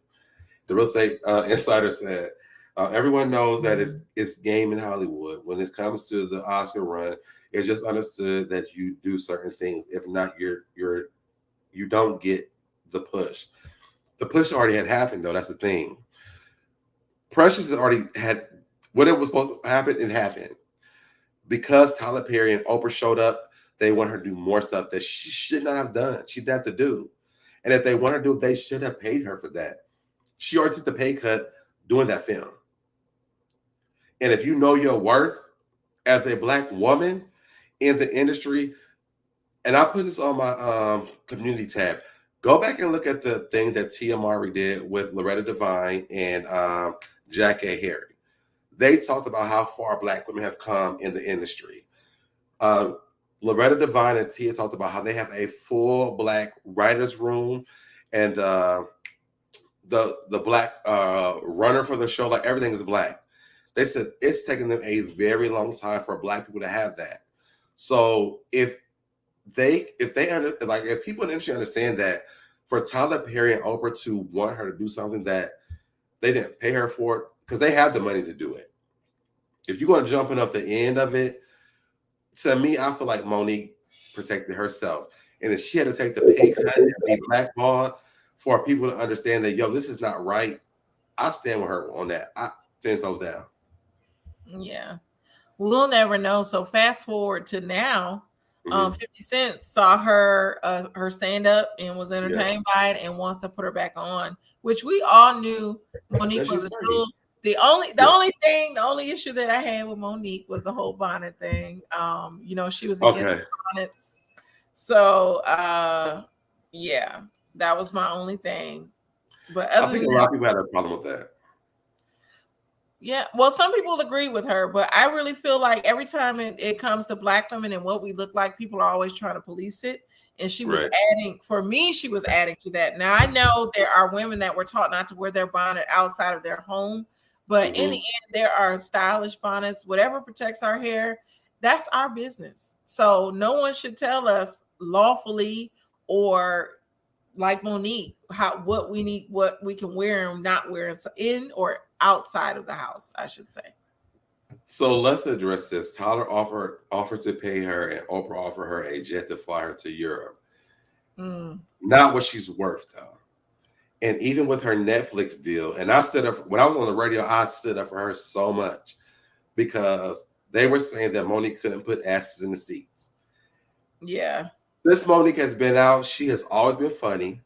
The real estate insider said, everyone knows that it's game in Hollywood. When it comes to the Oscar run, it's just understood that you do certain things. If not, you don't get the push. The push already had happened, though. That's the thing. Precious has already had what it was supposed to happen. It happened because Tyler Perry and Oprah showed up. They want her to do more stuff that she should not have done. She didn't have to do. And if they want her to do it, they should have paid her for that. She already took the pay cut doing that film. And if you know your worth as a Black woman in the industry, and I put this on my community tab, go back and look at the thing that Tia Mowry did with Loretta Devine and Jack A. Harry. They talked about how far Black women have come in the industry. Loretta Devine and Tia talked about how they have a full Black writer's room, and the Black runner for the show, like everything is Black. They said it's taken them a very long time for Black people to have that. So if people in the industry understand that, for Tyler Perry and Oprah to want her to do something that they didn't pay her for, because they have the money to do it. If you're going to jump in up the end of it, to me, I feel like Monique protected herself. And if she had to take the pay cut and be blackballed for people to understand that, yo, this is not right, I stand with her on that. I 10 toes down. Yeah. We'll never know. So fast forward to now, 50 Cent saw her stand up and was entertained by it and wants to put her back on, which we all knew Monique was a jewel. The only issue that I had with Monique was the whole bonnet thing. She was against bonnets. So yeah, that was my only thing. But I think a lot of people had a problem with that. Yeah, well, some people agree with her, but I really feel like every time it comes to Black women and what we look like, people are always trying to police it. And she was adding to that. Now, I know there are women that were taught not to wear their bonnet outside of their home, but in the end, there are stylish bonnets. Whatever protects our hair, that's our business. So no one should tell us lawfully or like Monique, what we need, what we can wear and not wear in or outside of the house, I should say. So let's address this. Tyler offered to pay her, and Oprah offered her a jet to fly her to Europe. Not what she's worth, though. And even with her Netflix deal, and I stood up when I was on the radio, I stood up for her so much because they were saying that Monique couldn't put asses in the seats. Yeah. Since Monique has been out, she has always been funny.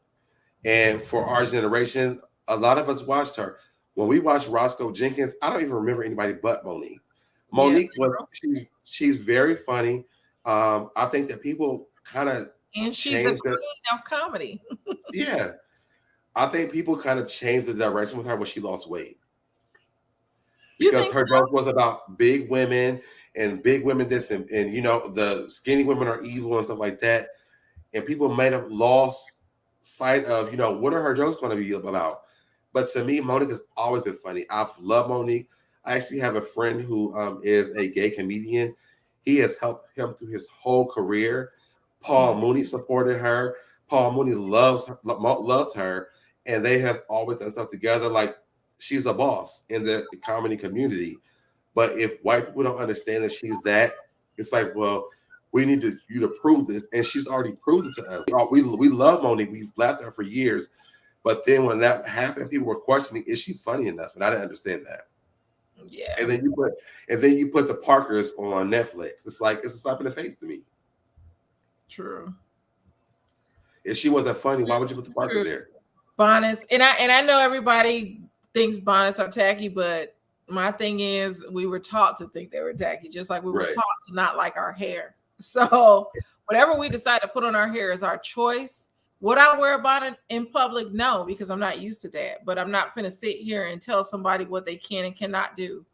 And for our generation, a lot of us watched her. When we watched Roscoe Jenkins, I don't even remember anybody but Monique. Monique, she's very funny. I think that people kind of she's a queen of comedy. Yeah. I think people kind of changed the direction with her when she lost weight. Because her joke was about big women and big women this and the skinny women are evil and stuff like that. And people might have lost sight of, what are her jokes going to be about? But to me, Monique has always been funny. I've loved Monique. I actually have a friend who is a gay comedian. He has helped him through his whole career. Paul Mooney supported her. Paul Mooney loved her. And they have always done stuff together. Like, she's a boss in the comedy community. But if white people don't understand that she's that, it's like, well, we need you to prove this. And she's already proved it to us. We love Monique. We've laughed at her for years. But then when that happened, people were questioning, is she funny enough? And I didn't understand that. Yeah. And then you put the Parkers on Netflix. It's like, it's a slap in the face to me. True. If she wasn't funny, why would you put the Parkers there? Bonnets, and I know everybody thinks bonnets are tacky, but my thing is we were taught to think they were tacky, just like we were taught to not like our hair. So whatever we decide to put on our hair is our choice. Would I wear a bonnet in public? No, because I'm not used to that. But I'm not finna sit here and tell somebody what they can and cannot do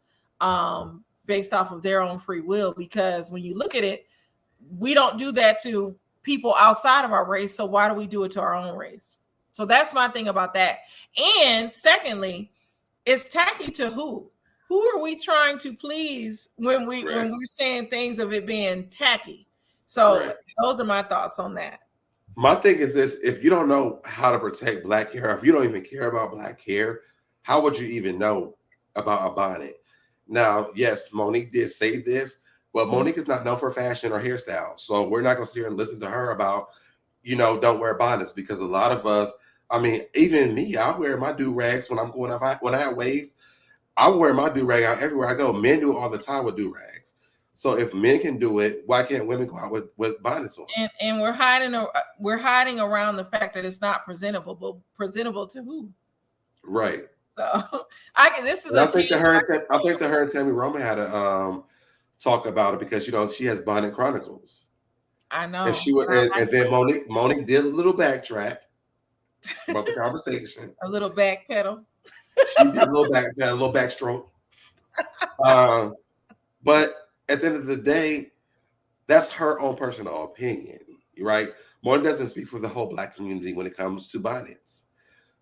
based off of their own free will. Because when you look at it, we don't do that to people outside of our race. So why do we do it to our own race? So that's my thing about that. And secondly, it's tacky to who? Who are we trying to please when we're saying things of it being tacky? So those are my thoughts on that. My thing is this: if you don't know how to protect Black hair, if you don't even care about Black hair, how would you even know about a bonnet? Now, yes, Monique did say this, but Monique is not known for fashion or hairstyle. So we're not going to sit here and listen to her about, don't wear bonnets, because a lot of us, I mean, even me, I wear my do-rags when I'm going up. When I have waves, I wear my do-rag out everywhere I go. Men do it all the time with do-rags. So if men can do it, why can't women go out with bonnets on? And we're hiding around the fact that it's not presentable, but presentable to who? Right. So this is. I think that her and Tammy Roman had a talk about it, because she has Bonnet Chronicles. I know. And and then Monique did a little backtrack about the conversation. A little back pedal. She did a little backstroke. But at the end of the day, that's her own personal opinion, right? Monique doesn't speak for the whole Black community when it comes to bonnets.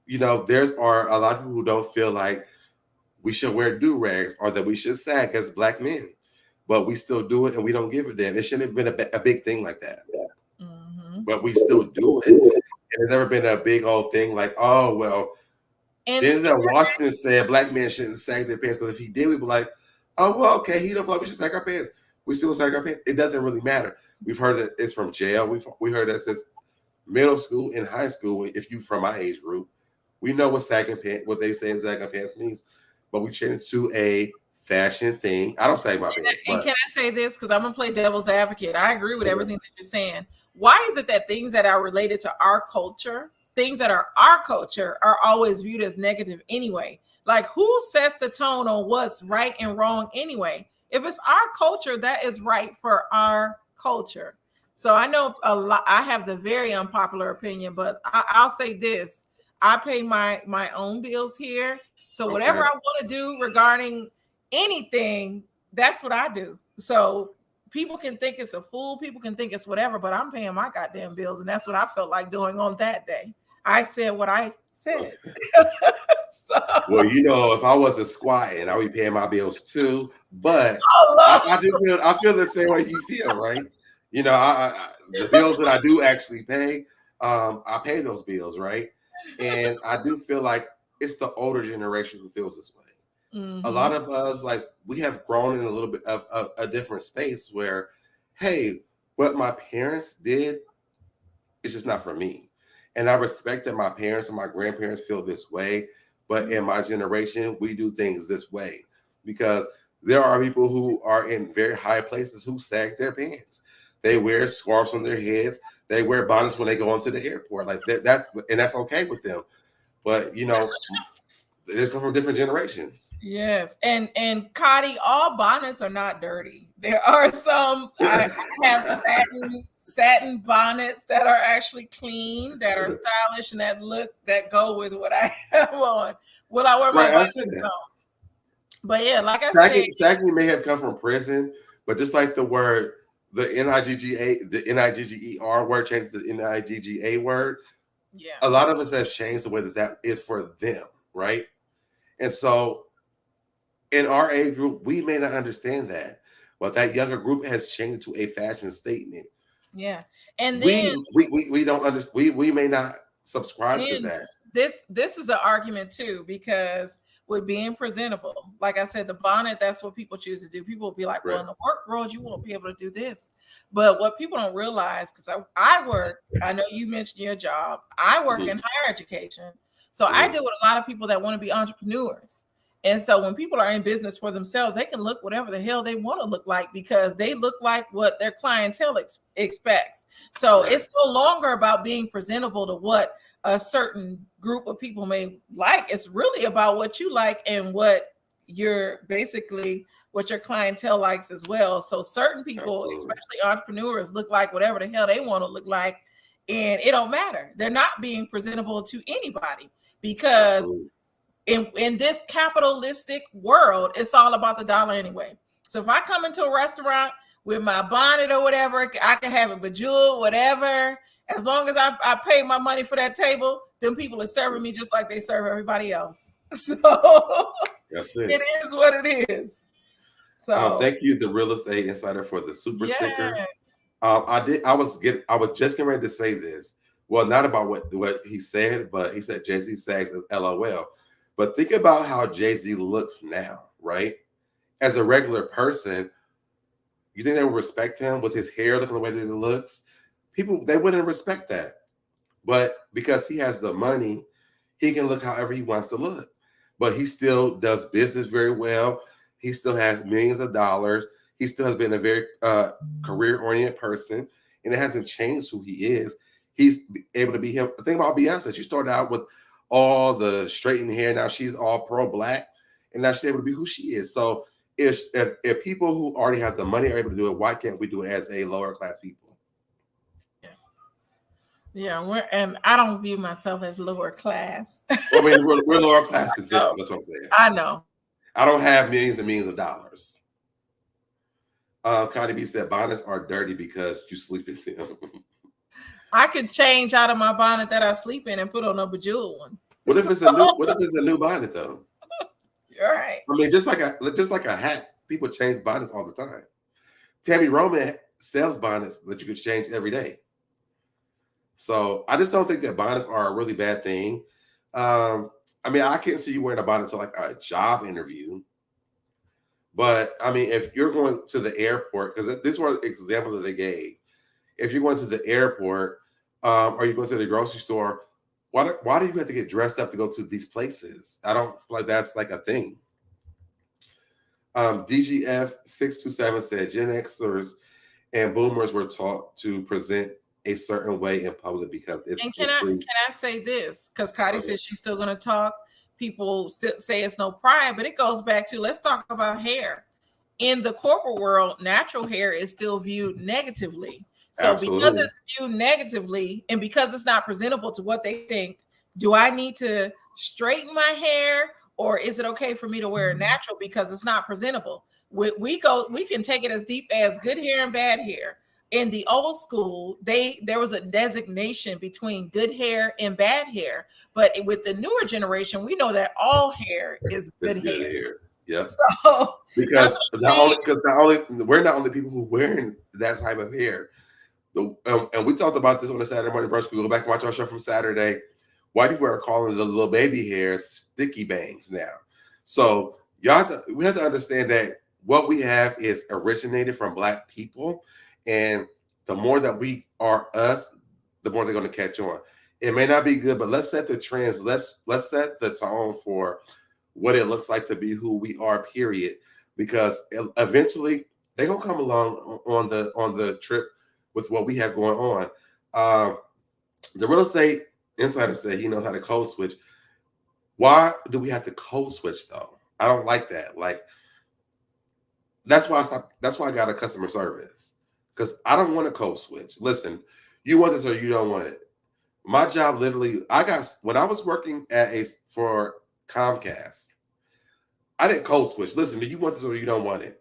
There's are a lot of people who don't feel like we should wear do-rags or that we should sag as Black men, but we still do it and we don't give a damn. It shouldn't have been a big thing like that. But we still do it. And there's never been a big old thing like, oh, well, Denzel Washington said Black men shouldn't sag their pants, because if he did, we'd be like, oh, well, okay, he don't feel like we should sag our pants. We still sag our pants. It doesn't really matter. We've heard that it's from jail. We heard that since middle school and high school. If you from my age group, we know what sagging pants, what they say sagging pants means, but we change it to a fashion thing. I don't sag my pants. And can I say this? Because I'm gonna play devil's advocate. I agree with everything that you're saying. Why is it that things that are related to our culture, things that are our culture, are always viewed as negative anyway? Like, who sets the tone on what's right and wrong anyway? If it's our culture, that is right for our culture. So I know a lot. I have the very unpopular opinion, but I'll say this: I pay my own bills here. So whatever I want to do regarding anything, that's what I do. So people can think it's a fool, people can think it's whatever, but I'm paying my goddamn bills, and that's what I felt like doing on that day. I said what I said. Well, if I wasn't squatting, I would be paying my bills too. But I feel the same way you feel, right? The bills that I do actually pay, I pay those bills, right? And I do feel like it's the older generation who feels this way. A lot of us, like, we have grown in a little bit of a different space where, hey, what my parents did is just not for me. And I respect that my parents and my grandparents feel this way, but in my generation, we do things this way, because there are people who are in very high places who sag their pants. They wear scarves on their heads. They wear bonnets when they go into the airport, like that, and that's okay with them. But they just come from different generations. Yes, and Cotty, all bonnets are not dirty. There are some. I have satin bonnets that are actually clean, that are stylish, and that go with what I have on. Will I wear my bonnets? No. But yeah, like I said, sagging may have come from prison, but just like the word, the NIGGER word changed to the NIGGA word. Yeah, a lot of us have changed the way that is for them, right? And so in our age group, we may not understand that, but that younger group has changed to a fashion statement. Yeah, and then we don't understand. We may not subscribe to that. This is an argument too, because with being presentable, like I said, the bonnet, that's what people choose to do. People will be like, well, in the work world, you won't be able to do this. But what people don't realize, because I work, I know you mentioned your job, I work in higher education. So I deal with a lot of people that want to be entrepreneurs. And so when people are in business for themselves, they can look whatever the hell they want to look like, because they look like what their clientele expects. So it's no longer about being presentable to what a certain group of people may like. It's really about what you like and what your clientele likes as well. So certain people, especially entrepreneurs, look like whatever the hell they want to look like, and it don't matter. They're not being presentable to anybody, because in this capitalistic world, it's all about the dollar anyway. So if I come into a restaurant with my bonnet or whatever, I can have it bejeweled, whatever. As long as I pay my money for that table, then people are serving me just like they serve everybody else. So that's it is what it is. So thank you, the Real Estate Insider, for the super sticker. I was just getting ready to say this. Well, not about what he said, but he said Jay-Z sags as LOL. But think about how Jay-Z looks now, right? As a regular person, you think they would respect him with his hair looking the way that it looks? People, they wouldn't respect that. But because he has the money, he can look however he wants to look. But he still does business very well. He still has millions of dollars. He still has been a very career-oriented person, and it hasn't changed who he is. He's able to be him. Think about Beyonce. She started out with all the straightened hair. Now she's all pro-black, and now she's able to be who she is. So if people who already have the money are able to do it, why can't we do it as a lower class people? Yeah, and I don't view myself as lower class. Well, I mean, we're lower class than them. That's what I'm saying. I know. I don't have millions and millions of dollars. Connie B said bonnets are dirty because you sleep in them. I could change out of my bonnet that I sleep in and put on a bejeweled one. What if it's a new bonnet though? You're right. I mean, just like a hat, people change bonnets all the time. Tammy Roman sells bonnets that you could change every day. So I just don't think that bonnets are a really bad thing. I mean, I can't see you wearing a bonnet to like a job interview. But I mean, if you're going to the airport, because this was examples that they gave. If you're going to the airport, or you're going to the grocery store, why do you have to get dressed up to go to these places? I don't feel like that's like a thing. DGF627 said Gen Xers and Boomers were taught to present a certain way in public because it's. And can I say this? Because Cotty says she's still going to talk. People still say it's no pride, but it goes back to, let's talk about hair. In the corporate world, natural hair is still viewed negatively. So Absolutely. Because it's viewed negatively and because it's not presentable to what they think, do I need to straighten my hair or is it okay for me to wear it natural because it's not presentable? We can take it as deep as good hair and bad hair. In the old school, there was a designation between good hair and bad hair. But with the newer generation, we know that all hair is good hair. Yeah. So because we're not only people who wearing that type of hair. And we talked about this on the Saturday morning brunch. We go back and watch our show from Saturday. White people are calling the little baby hair sticky bangs now. So we have to understand that what we have is originated from Black people. And the more that we are us, the more they're going to catch on. It may not be good, but let's set the trends. Let's set the tone for what it looks like to be who we are, period. Because eventually they're going to come along on the trip with what we have going on. The real estate insider said he knows how to code switch. Why do we have to code switch though? I don't like that. Like that's why I got a customer service. Because I don't want to code switch. Listen, you want this or you don't want it. My job literally, when I was working for Comcast, I didn't code switch. Listen, do you want this or you don't want it?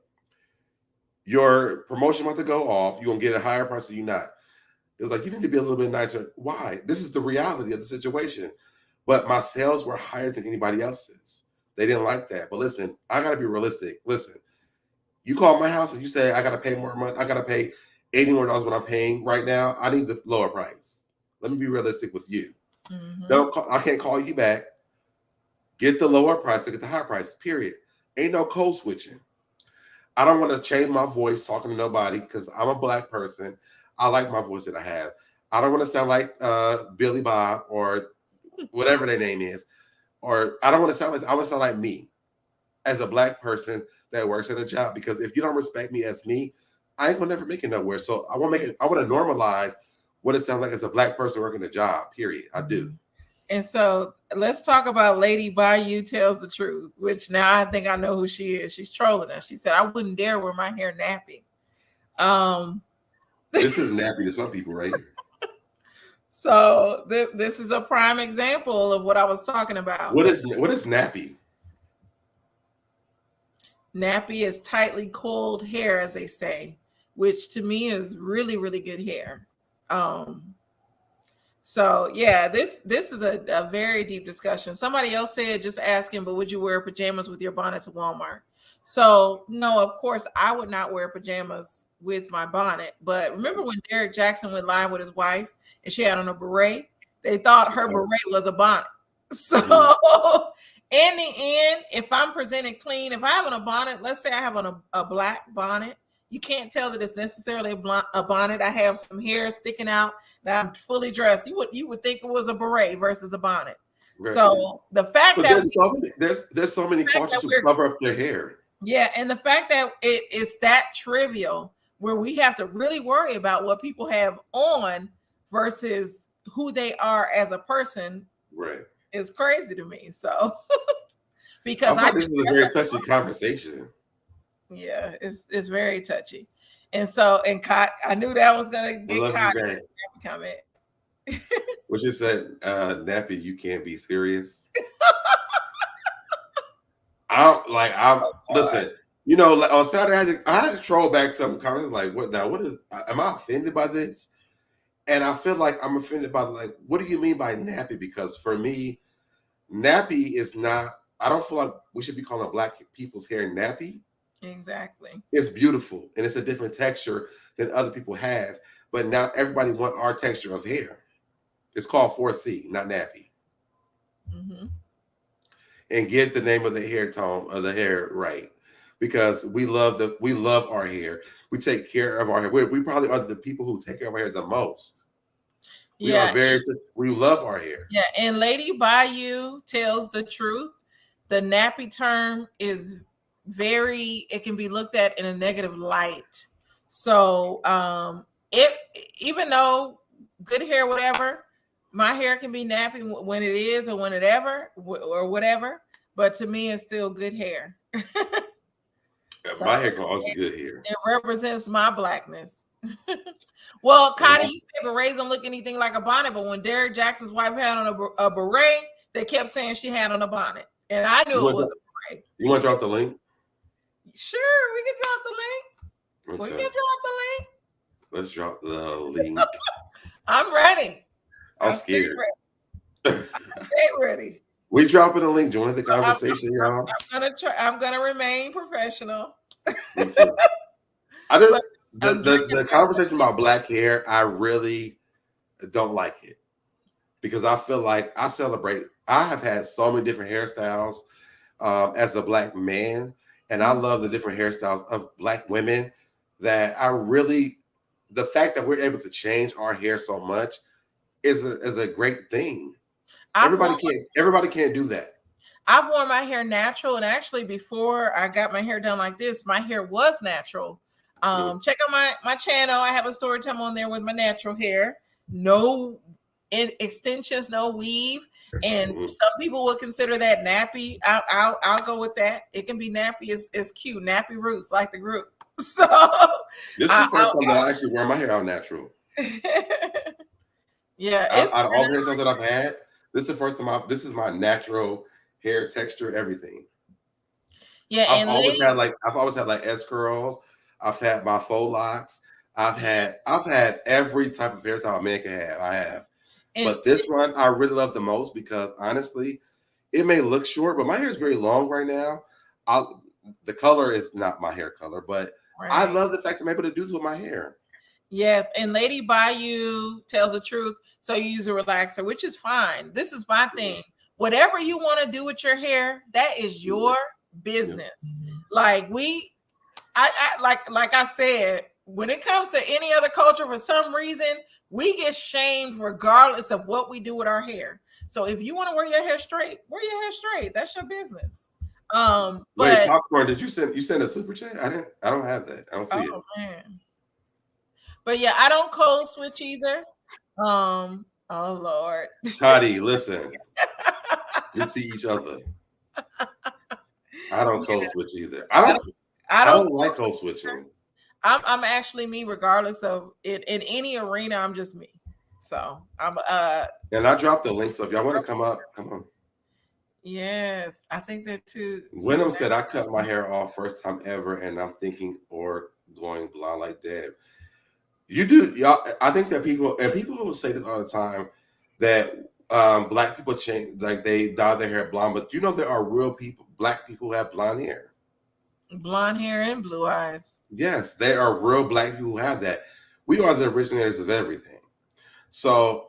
Your promotion about to go off. You're going to get a higher price or you not. It was like, you need to be a little bit nicer. Why? This is the reality of the situation. But my sales were higher than anybody else's. They didn't like that. But listen, I got to be realistic. Listen. You call my house and you say, I got to pay more money. I got to pay $80 more what I'm paying right now. I need the lower price. Let me be realistic with you. Mm-hmm. I can't call you back. Get the lower price to get the higher price, period. Ain't no code switching. I don't want to change my voice talking to nobody because I'm a Black person. I like my voice that I have. I don't want to sound like Billy Bob or whatever their name is. Or I don't want to sound like, I want to sound like me as a Black person that works at a job, because if you don't respect me as me, I ain't gonna never make it nowhere. So I want to normalize what it sounds like as a Black person working a job, period. I do. And so let's talk about Lady Bayou Tells the Truth, which now I think I know who she is. She's trolling us. She said, I wouldn't dare wear my hair nappy. This is nappy to some people, right? So this is a prime example of what I was talking about. What is nappy? Nappy is tightly coiled hair, as they say, which to me is really, really good hair. So yeah, this is a very deep discussion. Somebody else said, just asking, but would you wear pajamas with your bonnet to Walmart? So no, of course I would not wear pajamas with my bonnet. But remember when Derek Jackson went live with his wife and she had on a beret? They thought her beret was a bonnet. So in the end, if I'm presented clean, if I have on a bonnet, let's say I have on a black bonnet, you can't tell that it's necessarily a bonnet. I have some hair sticking out that I'm fully dressed. You would think it was a beret versus a bonnet. Right. So the fact but that there's so many cultures who cover up their hair. Yeah, and the fact that it's that trivial where we have to really worry about what people have on versus who they are as a person, right, is crazy to me. So because I thought this was a very touchy conversation. Yeah, it's very touchy. And so, I knew that was gonna get caught in this comment. What you said, Nappy, you can't be serious. Listen, you know, like on Saturday, I had to troll back some comments like, what now? What is, am I offended by this? And I feel like I'm offended by, like, what do you mean by nappy? Because for me, nappy is not, I don't feel like we should be calling black people's hair nappy. Exactly. It's beautiful and it's a different texture than other people have. But now everybody want our texture of hair. It's called 4C, not nappy. Mm-hmm. And get the name of the hair tone of the hair right, because we love our hair. We take care of our hair. We probably are the people who take care of our hair the most. We love our hair. Yeah, and Lady Bayou tells the truth. The nappy term is it can be looked at in a negative light. So even though good hair, whatever, my hair can be nappy when it is or when it ever or whatever, but to me it's still good hair. So, my hair can also be good hair. It represents my blackness. Well, Cotty, you said berets don't look anything like a bonnet, but when Derrick Jackson's wife had on a beret, they kept saying she had on a bonnet, and I knew it was a beret. You want to drop the link? Sure, we can drop the link. Okay. We can drop the link. Let's drop the link. I'm ready. I'm scared. Stay ready. We dropping a link. Join the conversation, y'all. I'm gonna remain professional. The conversation about black hair, I really don't like it, because I feel like I have had so many different hairstyles as a black man, and I love the different hairstyles of black women, that the fact that we're able to change our hair so much is a great thing. Everybody can't do that. I've worn my hair natural, and actually before I got my hair done like this, my hair was natural. Check out my channel. I have a story time on there with my natural hair. No extensions, no weave. And some people would consider that nappy. I'll go with that. It can be nappy. It's cute. Nappy roots, like the group. So this is the first time that I actually wear my hair out natural. Yeah. Out of all the hairstyles that I've had, this is the first time this is my natural hair texture, everything. Yeah, I've always had like S curls. I've had my faux locks. I've had every type of hairstyle a man can have. I have. But this one I really love the most, because honestly, it may look short, but my hair is very long right now. The color is not my hair color, but right. I love the fact that I'm able to do this with my hair. Yes, and Lady Bayou tells the truth. So you use a relaxer, which is fine. This is my thing. Whatever you want to do with your hair, that is your business. Like I said, when it comes to any other culture, for some reason, we get shamed regardless of what we do with our hair. So if you want to wear your hair straight, wear your hair straight. That's your business. Wait, Popcorn, did you send a super chat? I don't have that. I don't see it. Man. But yeah, I don't code switch either. Oh Lord. Toddy, listen. We see each other. I don't code switch either. I don't like code switching. I'm actually me, regardless of it. In any arena, I'm just me. So I'm and I dropped the link. So if y'all want to come up, come on. Yes, I think that too. Wyndham said I cut my hair off first time ever, and I'm thinking or going blonde like Deb. You do, y'all. I think that people will say this all the time, that black people change, like they dye their hair blonde, but you know there are real people, black people who have blonde hair. Blonde hair and blue eyes. Yes, there are real black people who have that. We are the originators of everything. So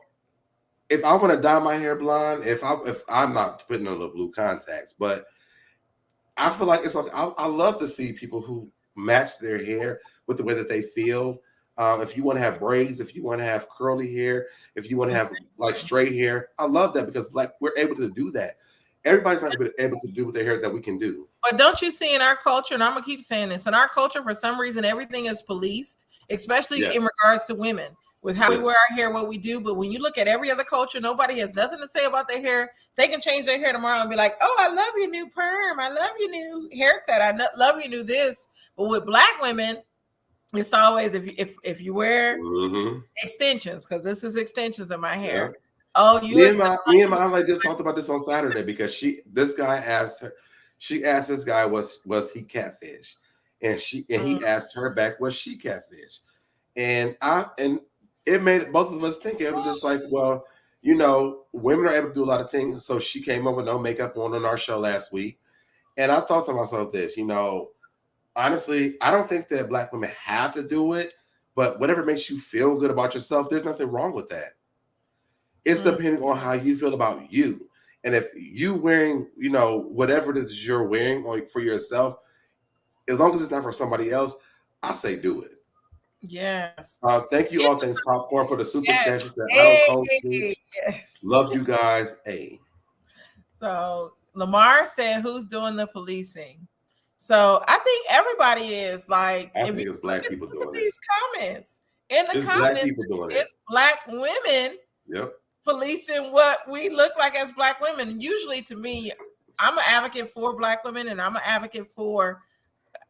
if I want to dye my hair blonde, if I'm not putting on the blue contacts, but I feel like it's like I love to see people who match their hair with the way that they feel. If you want to have braids, if you want to have curly hair, if you want to have like straight hair, I love that because we're able to do that. Everybody's not able to do with their hair that we can do. But don't you see in our culture, and I'm gonna keep saying this, in our culture, for some reason, everything is policed, especially in regards to women, with how we wear our hair, what we do. But when you look at every other culture, nobody has nothing to say about their hair. They can change their hair tomorrow and be like, "Oh, I love your new perm. I love your new haircut. I love your new this." But with Black women, it's always if you wear extensions, because this is extensions in my hair. Yeah. Oh, me and my like just talked about this on Saturday because this guy asked her. She asked this guy was he catfish, and he asked her back was she catfish, and it made both of us think. It was just like, well, you know, women are able to do a lot of things. So she came up with no makeup on our show last week, and I thought to myself this, you know, honestly, I don't think that Black women have to do it, but whatever makes you feel good about yourself, there's nothing wrong with that. It's depending on how you feel about you. And if you wearing, you know, whatever it is you're wearing for yourself, as long as it's not for somebody else, I say do it. Yes. Thank you all. Thanks, Popcorn, for the super chat. She said, I don't coach. Love you guys. Hey. So Lamar said, who's doing the policing? So I think everybody is like, I think it's Black people doing these comments. In the comments, it's Black women. Yep. Policing what we look like as Black women. And usually, to me, I'm an advocate for Black women, and I'm an advocate for,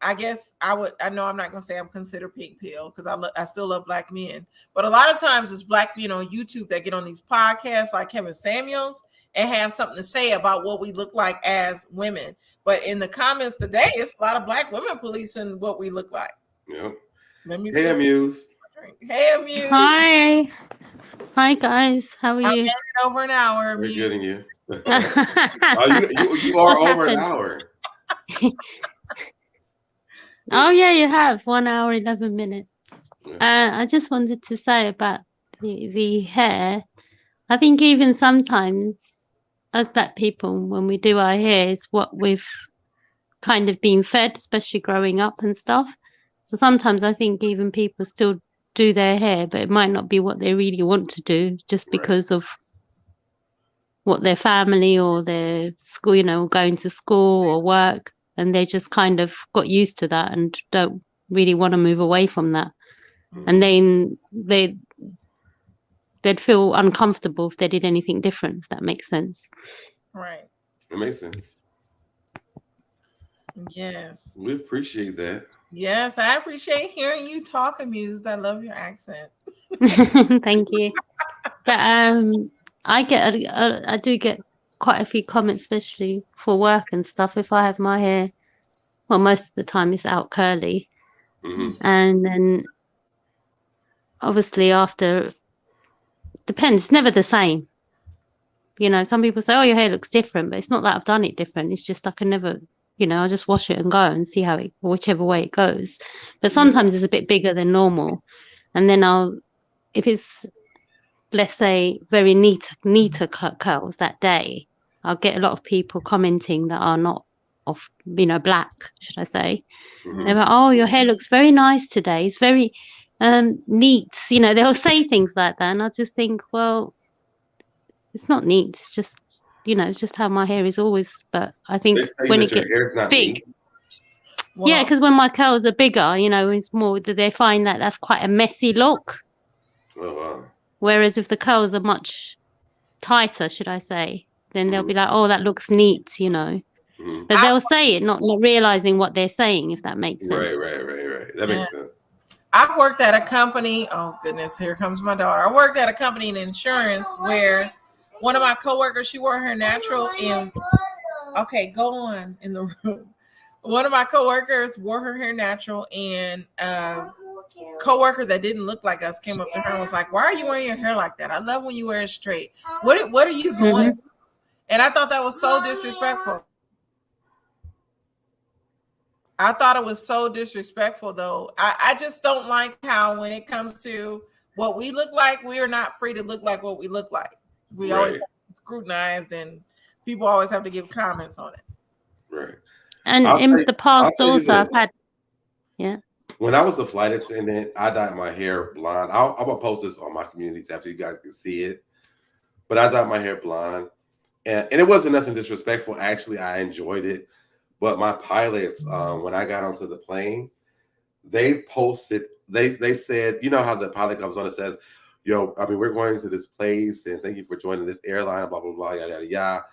I guess I know I'm not going to say I'm considered pink pill because I still love Black men. But a lot of times it's Black men on YouTube that get on these podcasts like Kevin Samuels and have something to say about what we look like as women. But in the comments today, it's a lot of Black women policing what we look like. Yep. Let me see. Amuse. Hey, Amuse. Hi, guys. How are you? I made it over an hour. We're getting you. You are over an hour. Oh, yeah, you have 1 hour, 11 minutes. I just wanted to say about the hair. I think even sometimes as Black people, when we do our hair, it's what we've kind of been fed, especially growing up and stuff. So sometimes I think even people still do their hair, but it might not be what they really want to do just because of what their family or their school, you know, going to school or work, and they just kind of got used to that and don't really want to move away from that. And then they'd feel uncomfortable if they did anything different, if that makes sense. Right. It makes sense. Yes. We appreciate that. Yes, I appreciate hearing you talk, Amused. I love your accent. Thank you. But I do get quite a few comments, especially for work and stuff. If I have my hair, well, most of the time it's out curly, and then obviously after, depends. It's never the same. You know, some people say, "Oh, your hair looks different," but it's not that I've done it different. It's just I can never. You know, I'll just wash it and go and see how whichever way it goes. But sometimes it's a bit bigger than normal. And then if it's, let's say, very neater curls that day, I'll get a lot of people commenting that are not of, you know, Black, should I say. They're like, "Oh, your hair looks very nice today. It's very neat." You know, they'll say things like that. And I just think, well, it's not neat. It's just, you know, it's just how my hair is always. But I think when it gets big, yeah, because when my curls are bigger, you know, it's more, they find that that's quite a messy look. Oh, wow. Whereas if the curls are much tighter, should I say, then they'll be like, "Oh, that looks neat," you know. But they'll say it, not realizing what they're saying, if that makes sense. Right. That makes sense. I've worked at a company. Oh, goodness. Here comes my daughter. I worked at a company in insurance where one of my coworkers, she wore her natural in. Okay, go on in the room. One of my coworkers wore her hair natural, and a coworker that didn't look like us came up to her and was like, "Why are you wearing your hair like that? I love when you wear it straight. What are you doing?" And I thought that was so disrespectful. I thought it was so disrespectful, though. I just don't like how when it comes to what we look like, we are not free to look like what we look like. we always scrutinized, and people always have to give comments on it. Right. And in the past also, I've had, when I was a flight attendant, I dyed my hair blonde. I'm gonna post this on my community tab so you guys can see it. But I dyed my hair blonde, and it wasn't nothing disrespectful. Actually, I enjoyed it. But my pilots, when I got onto the plane, they posted. They said, you know how the pilot comes on and says, "Yo, I mean, we're going to this place, and thank you for joining this airline." Blah blah blah, yada yada yada.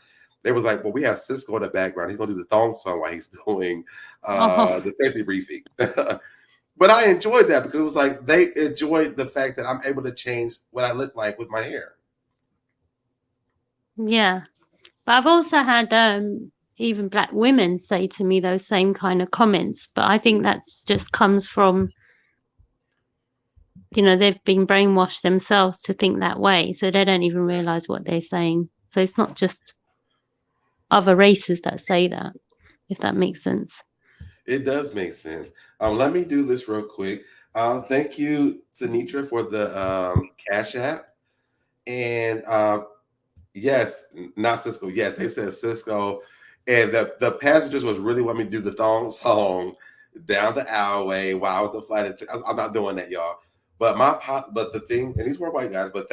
They was like, "Well, we have Cisco in the background. He's gonna do the thong song while he's doing the safety briefing." But I enjoyed that because it was like they enjoyed the fact that I'm able to change what I look like with my hair. Yeah, but I've also had even black women say to me those same kind of comments. But I think that's just comes from, you know, they've been brainwashed themselves to think that way, so they don't even realize what they're saying. So it's not just other races that say that, if that makes sense. It does make sense. Let me do this real quick. Thank you, Tanitra, for the Cash App. And yes, not Cisco. Yes, they said Cisco. And the passengers was really wanting me to do the thong song down the aisleway while I was the flight attendant. I'm not doing that, y'all. But but the thing, and these were white guys, but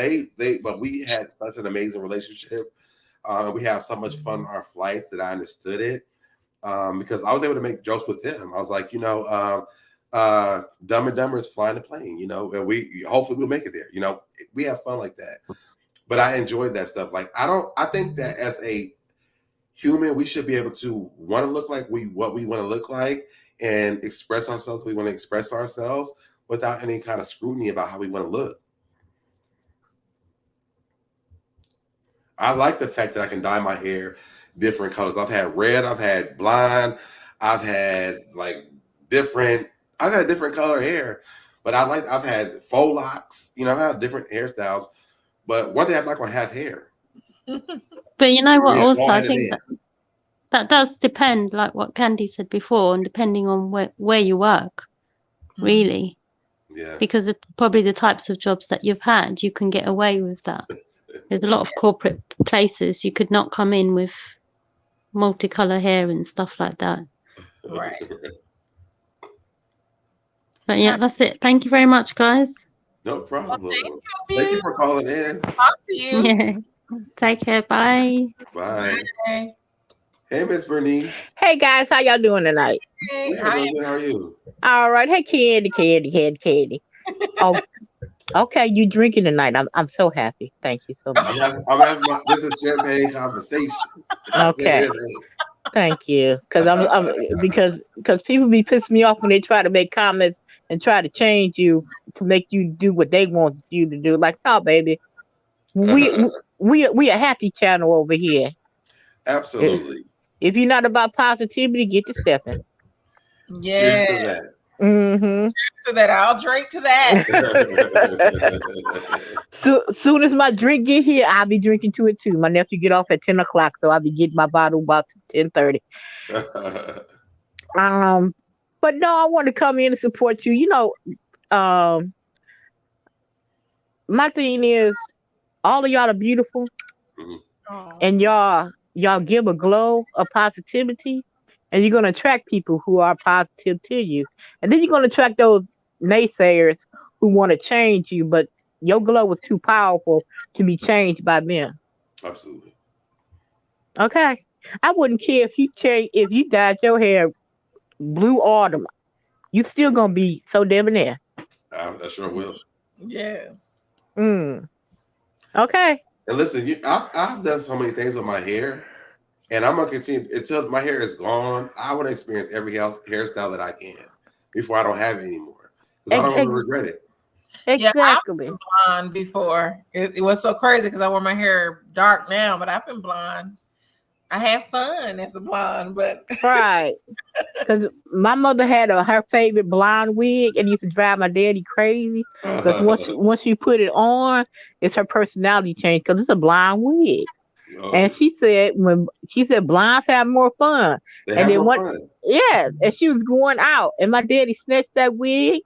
but we had such an amazing relationship. We had so much fun on our flights that I understood it. Because I was able to make jokes with him. I was like, you know, Dumb and Dumber is flying the plane, you know, and hopefully we'll make it there. You know, we have fun like that. But I enjoyed that stuff. Like, I think that as a human, we should be able to want to look like what we want to look like and express ourselves. We want to express ourselves without any kind of scrutiny about how we want to look. I like the fact that I can dye my hair different colors. I've had red, I've had blonde, I've had different color hair, but I've had faux locks, you know, I've had different hairstyles, but one day I'm not going to have hair. But you know what, also I think that does depend, like what Candy said before, and depending on where you work, really. Yeah. Because it's probably the types of jobs that you've had, you can get away with that. There's a lot of corporate places you could not come in with multicolor hair and stuff like that. Right. But yeah, that's it. Thank you very much, guys. No problem. Well, thank you for calling in. Talk to you. Yeah. Take care. Bye. Bye. Hey, Miss Bernice. Hey guys, how y'all doing tonight? Hey, how are you? All right. Hey, Candy. Oh, okay. You drinking tonight? I'm so happy. Thank you so much. I'm having this is champagne conversation. Okay. Thank you. Because people be pissing me off when they try to make comments and try to change you to make you do what they want you to do. Like, no, baby, we a happy channel over here. Absolutely. If you're not about positivity, get to stepping. Yeah. Cheers to that. Mm-hmm. Cheers to that. I'll drink to that. So soon as my drink get here, I'll be drinking to it too. My nephew get off at 10 o'clock, so I'll be getting my bottle about 10:30. But no, I want to come in and support you. You know, my thing is, all of y'all are beautiful, and y'all give a glow of positivity, and you're gonna attract people who are positive to you, and then you're gonna attract those naysayers who want to change you, but your glow was too powerful to be changed by them. Absolutely. Okay, I wouldn't care if you dyed your hair blue autumn. You still gonna be SoDebNair. I sure will. Yes. Okay. And listen, I've done so many things with my hair, and I'm gonna continue until my hair is gone. I want to experience every hairstyle that I can before I don't have it anymore, because I don't want to regret it. Exactly. Yeah, I've been blonde before. It was so crazy because I wear my hair dark now, but I've been blonde. I had fun as a blonde, but right. Because my mother had her favorite blonde wig, and it used to drive my daddy crazy. Because once you put it on, it's her personality change. Because it's a blonde wig, and she said blondes have more fun. Yes, and she was going out, and my daddy snatched that wig,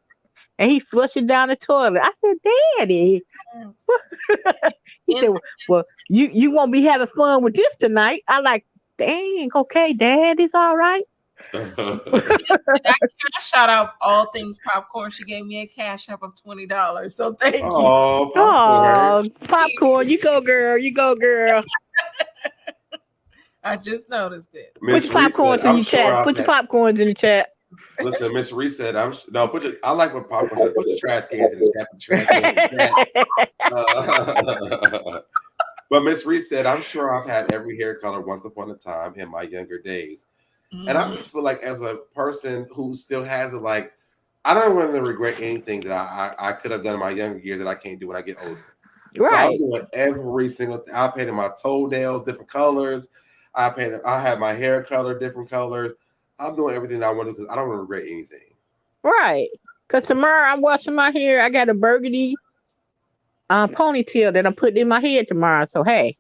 and he flushed it down the toilet. I said, "Daddy," He said, well, you won't be having fun with this tonight. I like, dang, okay, Dad, it's all right. I shout out All Things Popcorn. She gave me a cash app of $20. So thank you. Popcorn. Popcorn. You go, girl. You go, girl. I just noticed it. Put your popcorns in your chat. Put your popcorns in the chat. Listen, Miss Reese said, I like what popcorn said. Put your trash cans in the chat. But Miss Reese said, I'm sure I've had every hair color once upon a time in my younger days. And I just feel like as a person who still has it, like, I don't want to regret anything that I could have done in my younger years that I can't do when I get older. Right. So I'm doing every single thing. I painted my toenails different colors. I had my hair color different colors. I'm doing everything I want to because I don't want to regret anything. Right. Because tomorrow I'm washing my hair. I got a burgundy ponytail that I'm putting in my head tomorrow. So, hey.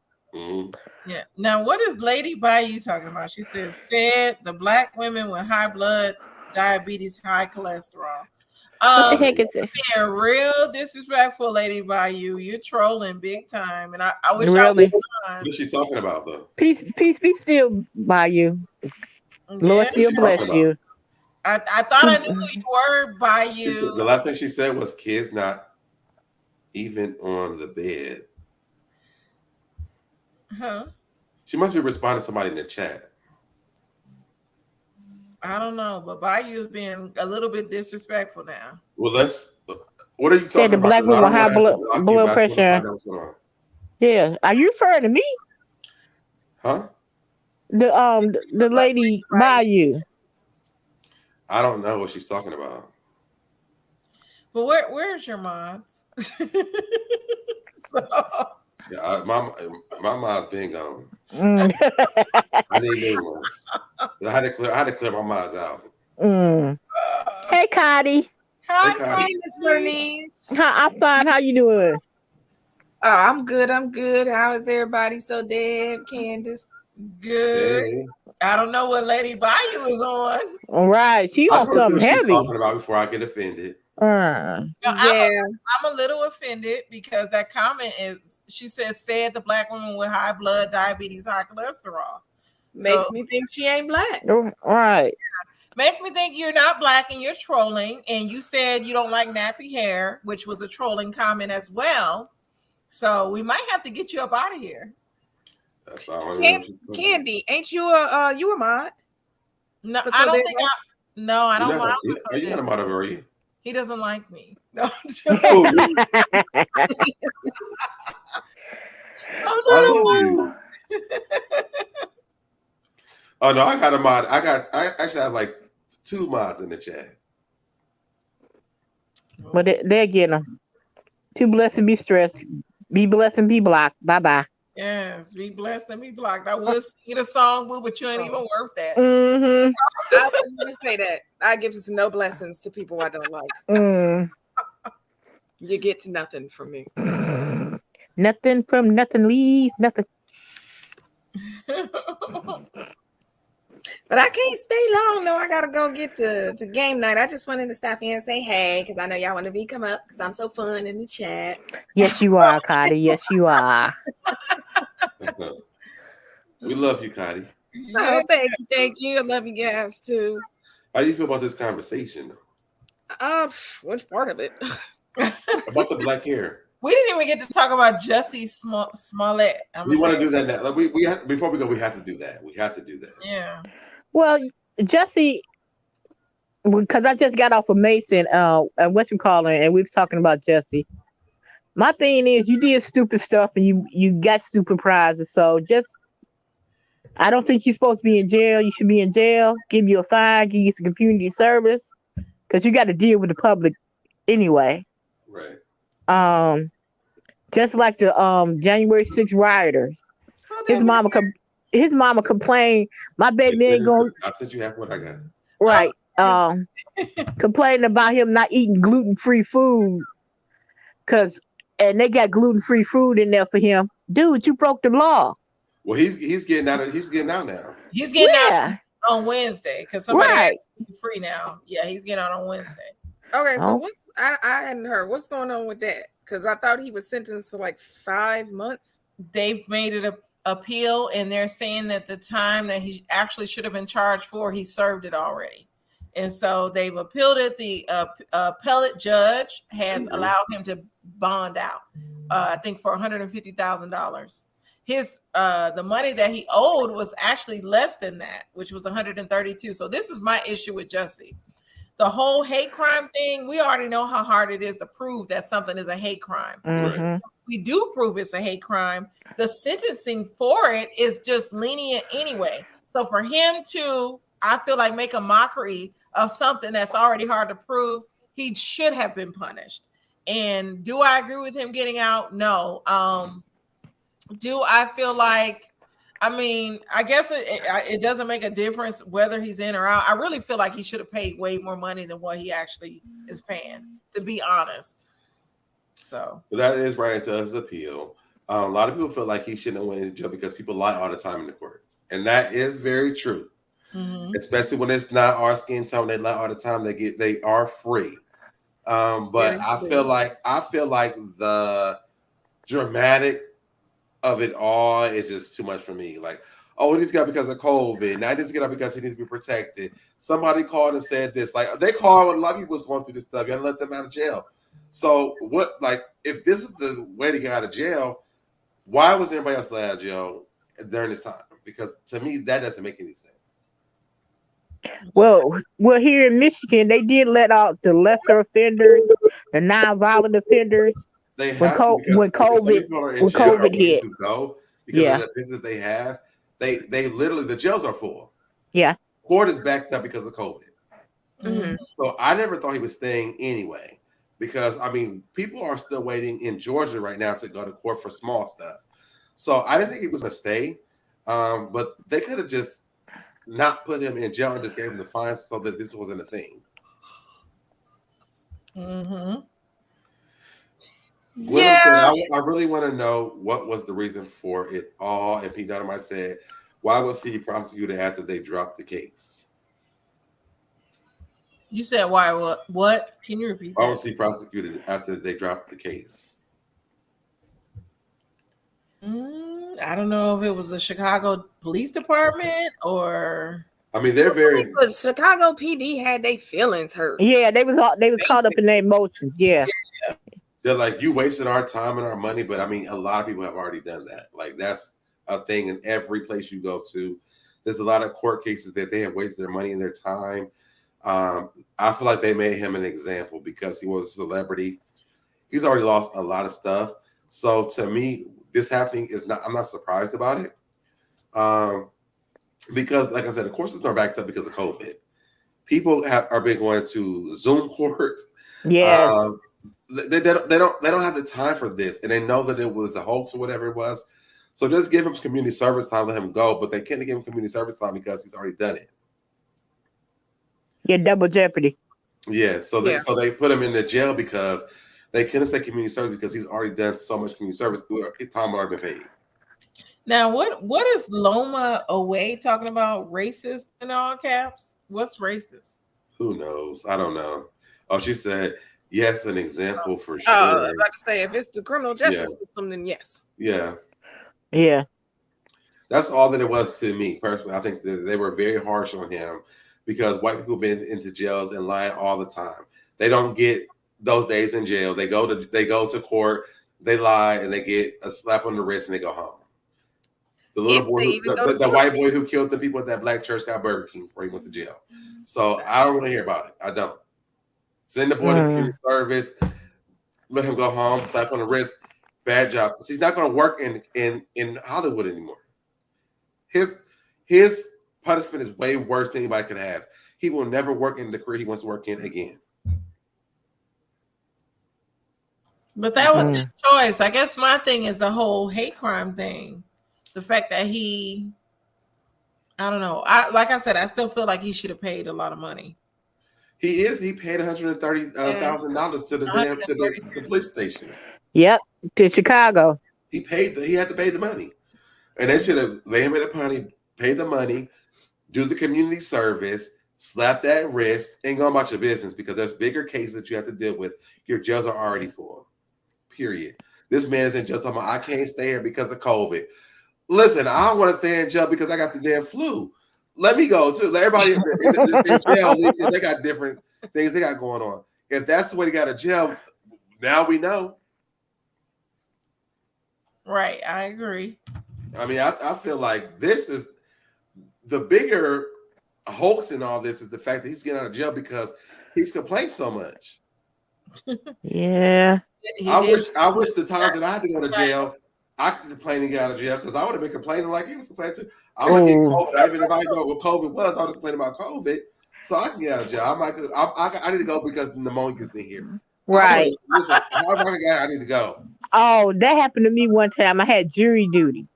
Yeah. Now, what is Lady Bayou talking about? She said the black women with high blood, diabetes, high cholesterol. What the heck is it? Being real disrespectful, Lady Bayou. You're trolling big time, and I wish really. What is she talking about, though? Peace, be still, Bayou. Lord still bless you. I thought I knew who you were, Bayou. The last thing she said was kids not even on the bed. Huh? She must be responding to somebody in the chat. I don't know, but Bayou's being a little bit disrespectful now. Well, what are you talking about? The black woman with high blood pressure. Yeah. Are you referring to me? Huh? The lady Bayou. I don't know what she's talking about. But where's your mods? Yeah, my mom's been gone. I need new ones. I had to clear my mods out. Hey, Cotty. Hi, Miss Bernice. I'm fine. How you doing? Oh, I'm good. How is everybody? So Deb, Candace? Good. Hey. I don't know what Lady Bayou is on. All right. She on something heavy. She's talking about before I get offended. I'm a little offended because that comment she said the black woman with high blood, diabetes, high cholesterol. Makes me think she ain't black. All right. Makes me think you're not black and you're trolling. And you said you don't like nappy hair, which was a trolling comment as well. So we might have to get you up out of here. That's all. Candy, ain't you a mod? No, I don't think I don't mind. Are you not a mod, are you? He doesn't like me. No, Oh no, I got a mod. I actually have like 2 mods in the chat. But they're getting them. Too blessed and be stressed. Be blessed and be blocked. Bye-bye. Yes, be blessed and be blocked. I would sing a song, but you ain't even worth that. I wouldn't even say that. I give just no blessings to people I don't like. You get to nothing from me. Nothing from nothing, leave nothing. But I can't stay long, though. I gotta go get to game night. I just wanted to stop in and say hey, because I know y'all want to come up because I'm so fun in the chat. Yes, you are, Cotty. Yes, you are. We love you, Cotty. Oh, thank you. I love you guys too. How do you feel about this conversation? Which part of it? About the black hair. We didn't even get to talk about Jussie Smollett. We want to do that now. We have, before we go, we have to do that. We have to do that. Yeah. Well, Jussie, because I just got off of Mason, and we was talking about Jussie. My thing is, you did stupid stuff and you got stupid prizes. So I don't think you're supposed to be in jail. You should be in jail. Give you a fine. Give you some community service because you got to deal with the public anyway. Right. Just like the January 6th rioters. His mama complained, my baby ain't going. I sent you half what I got. Right. Complaining about him not eating gluten-free food. And they got gluten-free food in there for him. Dude, you broke the law. Well, he's getting out now. He's getting out on Wednesday because somebody has to be free now. Yeah, he's getting out on Wednesday. Okay, so I hadn't heard what's going on with that, because I thought he was sentenced to like 5 months. They've made it a appeal, and they're saying that the time that he actually should have been charged for, he served it already. And so they've appealed it. The appellate judge has allowed him to bond out, I think for $150,000. His the money that he owed was actually less than that, which was $132,000. So this is my issue with Jussie. The whole hate crime thing, we already know how hard it is to prove that something is a hate crime. Mm-hmm. We do prove it's a hate crime. The sentencing for it is just lenient anyway. So for him to, I feel like, make a mockery of something that's already hard to prove, he should have been punished. And do I agree with him getting out? No. Do I feel like, I mean, I guess it doesn't make a difference whether he's in or out. I really feel like he should have paid way more money than what he actually is paying, to be honest. So that is right to his appeal. A lot of people feel like he shouldn't have went into jail because people lie all the time in the courts, and that is very true. Mm-hmm. Especially when it's not our skin tone, they lie all the time. They are free. But I feel like the dramatic of it all is just too much for me. Like, oh, he just got because of COVID. Now he just get out because he needs to be protected. Somebody called and said this. Like, they called when a lot of people was going through this stuff. You gotta let them out of jail. So what? Like, if this is the way to get out of jail, why was everybody else let out of jail during this time? Because to me, that doesn't make any sense. Well, here in Michigan, they did let out the lesser offenders, the non-violent offenders. They have when COVID hit. Because of the offenses they have, they literally, the jails are full. Yeah, court is backed up because of COVID. Mm-hmm. So I never thought he was staying anyway, because I mean, people are still waiting in Georgia right now to go to court for small stuff. So I didn't think he was going to stay, but they could have just not put him in jail and just gave him the fine so that this wasn't a thing. Mm-hmm. Yeah, I really want to know what was the reason for it all. And Pete Dynamite said, why was he prosecuted after they dropped the case? You said why? What? Can you repeat that? Why was he prosecuted after they dropped the case? I don't know if it was the Chicago Police Department or. I mean, they're very. But Chicago PD had their feelings hurt. Yeah, they was caught up in their emotions. Yeah. They're like, you wasted our time and our money, but I mean, a lot of people have already done that. Like, that's a thing in every place you go to. There's a lot of court cases that they have wasted their money and their time. I feel like they made him an example because he was a celebrity. He's already lost a lot of stuff. So to me, this happening I'm not surprised about it. Because like I said, the courts are backed up because of COVID. People are been going to Zoom courts. Yeah. They don't have the time for this, and they know that it was a hoax or whatever it was. So just give him community service time, let him go. But they can't give him community service time because he's already done it. Yeah, double jeopardy. Yeah, so they put him in the jail because they couldn't say community service because he's already done so much community service. Time already been paid. Now, what is Loma Away talking about? Racist in all caps? What's racist? Who knows? I don't know. Oh, she said. Yes, an example for sure. I was about to say, if it's the criminal justice system, then yes. Yeah. Yeah. That's all that it was to me personally. I think that they were very harsh on him because white people have been into jails and lying all the time. They don't get those days in jail. They go to court, they lie, and they get a slap on the wrist and they go home. The little boy, the white boy who killed the people at that black church got Burger King before he went to jail. So I don't want to hear about it. I don't. Send the boy to community service, let him go home, slap on the wrist. Bad job. Because he's not going to work in Hollywood anymore. His punishment is way worse than anybody could have. He will never work in the career he wants to work in again. But that was his choice. I guess my thing is the whole hate crime thing. The fact that I don't know. Like I said, I still feel like he should have paid a lot of money. He paid $130,000 to the police station. Yep, to Chicago. He had to pay the money, and they should have made him a penny, pay the money, do the community service, slap that wrist, and go about your business because there's bigger cases that you have to deal with. Your jails are already full. Period. This man is in jail talking about, I can't stay here because of COVID. Listen, I don't want to stay in jail because I got the damn flu. Let me go too. Let everybody in jail because they got different things they got going on. If that's the way they got to jail, now we know. Right, I agree. I mean, I feel like this is the bigger hoax in all this is the fact that he's getting out of jail because he's complained so much. Yeah. I wish the times that I had to go to jail, I could complain and get out of jail because I would have been complaining like he was complaining too. I would get COVID. Even if I didn't know what COVID was, I would complain about COVID. So I can get out of jail. I need to go because pneumonia is in here. Right. Listen, I need to go. Oh, that happened to me one time. I had jury duty.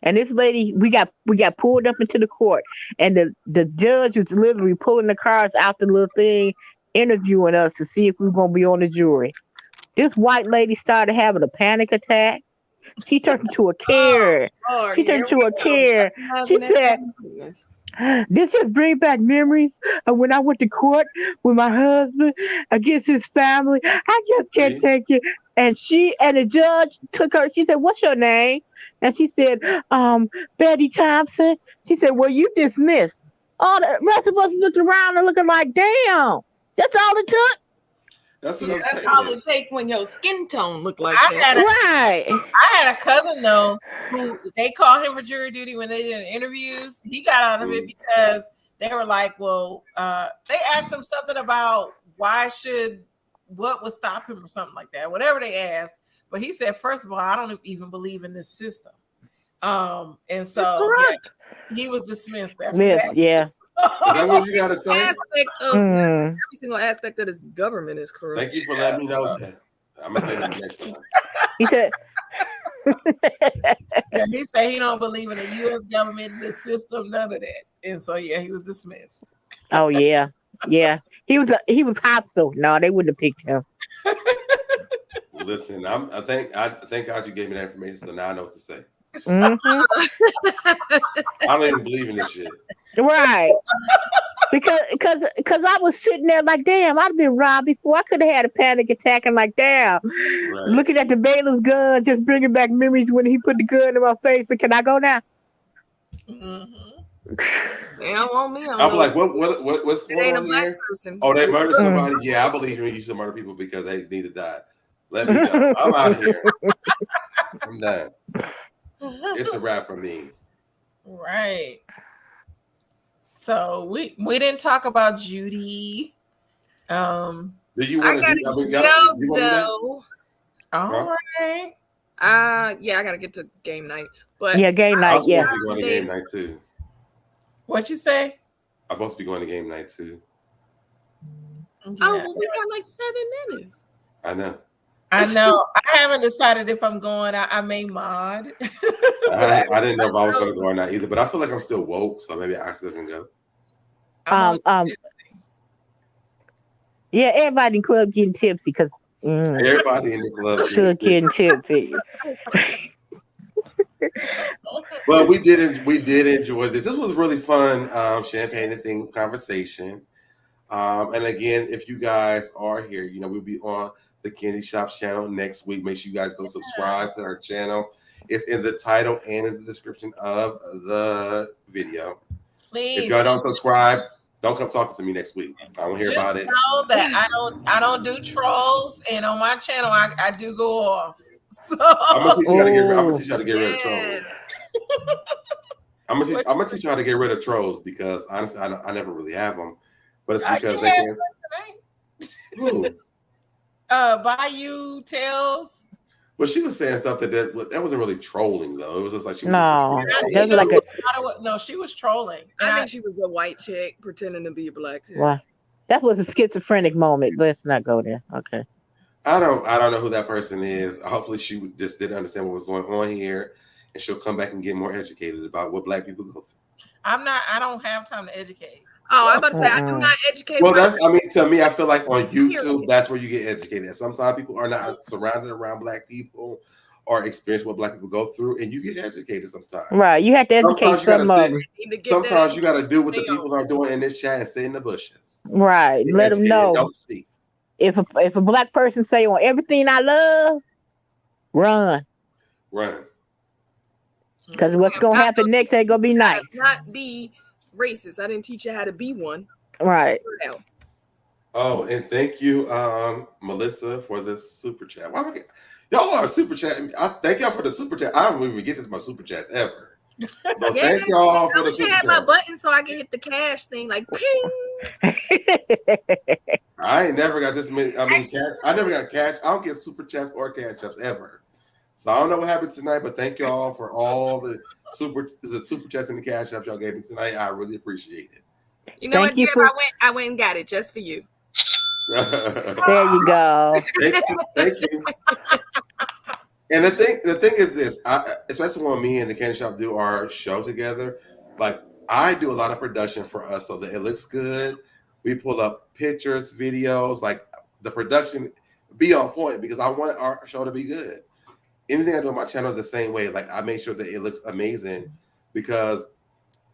And this lady, we got pulled up into the court, and the judge was literally pulling the cards out the little thing, interviewing us to see if we were going to be on the jury. This white lady started having a panic attack. She turned into a care. She turned into a care. She said, this just brings back memories of when I went to court with my husband against his family. I just can't take it. And the judge took her. She said, what's your name? And she said, Betty Thompson. She said, well, you dismissed. All the rest of us looked around and looking like, damn, that's all it took. That's what I'm saying. That's all it takes when your skin tone look like I had a cousin though who they called him for jury duty when they did interviews. He got out of it because they were like, well, they asked him something about what would stop him or something like that, whatever they asked. But he said, first of all, I don't even believe in this system. And so he was dismissed after that. Yeah. Is that what you got to say? Every single aspect of this government is corrupt. Thank you for letting me know that. I'm going to say that next time. He said, he said he don't believe in the U.S. government, the system, none of that. And so, yeah, he was dismissed. Oh, yeah. Yeah. He was hostile. No, they wouldn't have picked him. Listen, I thank God you gave me that information, so now I know what to say. Mm-hmm. I don't even believe in this shit. Right. Because I was sitting there like, damn, I'd been robbed before. I could have had a panic attack and like, damn. Right. Looking at the bailiff's gun, just bringing back memories when he put the gun in my face. But can I go now? Mm-hmm. They don't want me. I'm like, what's going on here? Person. Oh, they murdered somebody? Yeah, I believe you should murder people because they need to die. Let me go. I'm out of here. I'm done. It's a wrap for me. Right. So we didn't talk about Judy. Do you want to do though? All right. Yeah, I gotta get to game night. But yeah, game night. Yeah, I'm supposed to be going to game night too. What you say? I'm supposed to be going to game night too. Yeah. Oh, well, we got like 7 minutes. I know. I haven't decided if I'm going. I may mod. I didn't know if I was going to go or not either, but I feel like I'm still woke, so maybe I still can go. Yeah, everybody in the club getting tipsy because everybody in the club getting tipsy. Well, we did enjoy this. This was really fun, champagne and things conversation. And again, if you guys are here, we'll be on the Candy Shops channel next week. Make sure you guys go subscribe to our channel. It's in the title and in the description of the video. Please. If y'all don't subscribe, don't come talking to me next week. I don't hear about it. Just know that I don't do trolls, and on my channel I do go off. So I'm gonna teach you how to get rid of trolls. I'm gonna teach you how to get rid of trolls because honestly, I never really have them, but it's because they can't. Bayou Tales. Well, she was saying stuff that wasn't really trolling though. It was just like she was. No, she was trolling. I think she was a white chick pretending to be a black chick. Wow. That was a schizophrenic moment. Let's not go there. Okay. I don't know who that person is. Hopefully, she just didn't understand what was going on here, and she'll come back and get more educated about what Black people go through. I don't have time to educate. Oh, I was about to say I do not educate. Well, to me, I feel like on YouTube, that's where you get educated. Sometimes people are not surrounded around Black people, are experiencing what Black people go through, and you get educated sometimes. Right. You have to educate some of them. Sometimes you got to do what the people are doing in this chat and sit in the bushes. Right. Let them know. Don't speak. If a Black person say on everything I love, run. Because what's gonna happen next ain't gonna be nice. Not be racist. I didn't teach you how to be one. Right. Oh, and thank you, Melissa, for this super chat. Y'all are super chat. I thank y'all for the super chat. I don't even get this my super chats ever. So thank y'all for the super chat. I had my button so I can hit the cash thing, like ping. I ain't never got this many. I mean, I never got cash. I don't get super chats or cash apps ever. So I don't know what happened tonight, but thank y'all for all the super chats and the cash apps y'all gave me tonight. I really appreciate it. You know what, Deb? I went and got it just for you. There you go. Thank you. And the thing is this, especially when me and the candy shop do our show together, like I do a lot of production for us so that it looks good. We pull up pictures, videos, like the production be on point because I want our show to be good. Anything I do on my channel the same way, like I make sure that it looks amazing because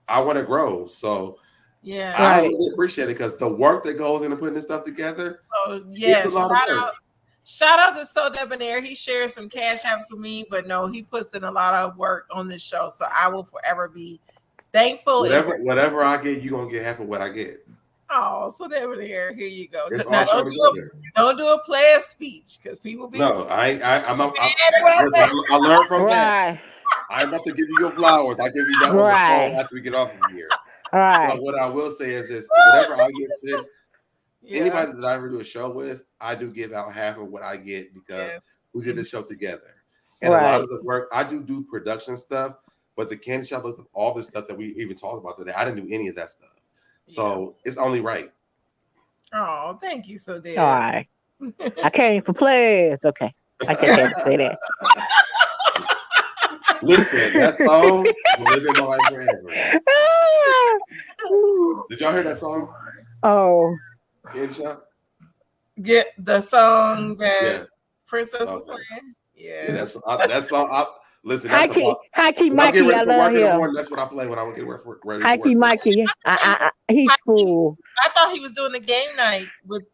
I want to grow. So yeah, I really appreciate it because the work that goes into putting this stuff together. So yeah, it's a lot of work. Shout out to SoDebNair. He shares some cash apps with me, but no, he puts in a lot of work on this show. So I will forever be thankful. Whatever I get, you're gonna get half of what I get. Oh, SoDebNair, here you go. Now, don't do a player speech because people be. No, I learned from that. I'm about to give you your flowers. I give you that on the phone after we get off of here. But what I will say is this: whatever I get sent, anybody that I ever do a show with, I do give out half of what I get because we did this show together. And a lot of the work I do production stuff, but the candy shop looked up all the stuff that we even talked about today. I didn't do any of that stuff. So it's only right. Oh, thank you, so dear. All right. I came for players. Okay. I can't say that. Listen, that song will live in my life forever. Did y'all hear that song? Oh. Candy shop? Get the song that Princess was playing. Yeah. That song. Listen, Hi, Mikey. I love him. That's what I play when I would get ready for work. Hi, Mikey. He's cool. I thought he was doing a game night with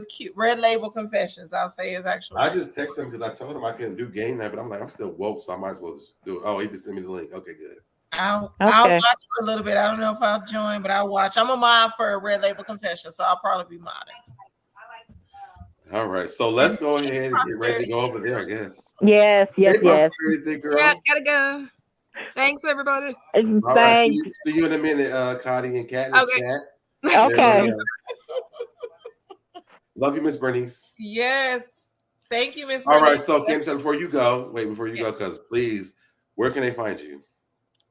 cute Red Label Confessions. I'll say his actual. I just texted him because I told him I couldn't do game night, but I'm like, I'm still woke, so I might as well just do it. Oh, he just sent me the link. Okay, good. I'll watch for a little bit. I don't know if I'll join, but I'll watch. I'm a mod for Red Label Confessions, so I'll probably be modding. All right, so let's go ahead and get ready to go over there, I guess. Yes. Yeah, gotta go. Thanks, everybody. All right, see you in a minute, Cotty and Kat in the chat. Okay. Love you, Miss Bernice. Yes. Thank you, Miss Bernice. All right, so Ken, before you go, because please, where can they find you?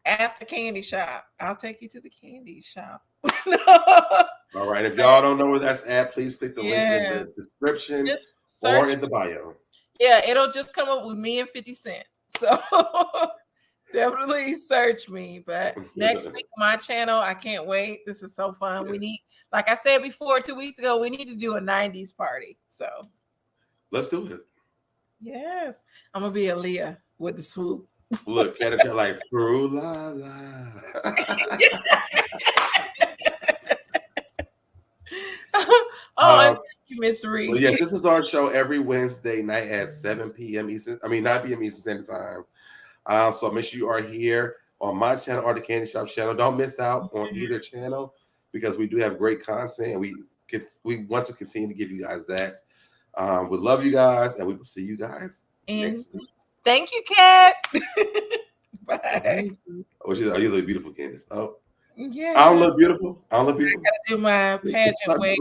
At the candy shop. I'll take you to the candy shop. All right. If y'all don't know where that's at, please click the link in the description or in the bio. Yeah, it'll just come up with me and 50 Cent. So definitely search me. But next week, my channel, I can't wait. This is so fun. Yeah. We need, like I said before, 2 weeks ago, we need to do a 90s party. So let's do it. Yes. I'm going to be Aaliyah with the swoop. Look, Kat is like, through la la. Thank you, Miss Reed. Well, yes, this is our show every Wednesday night at 7 p.m. Eastern. 9 p.m. Eastern Standard Time. So make sure you are here on my channel or the Candy Shop channel. Don't miss out on either channel because we do have great content and we want to continue to give you guys that. We love you guys and we will see you guys next week. Thank you, Kat. Bye. Oh, you look beautiful, Candace. Oh, yeah. I don't look beautiful. I gotta do my pageant wig.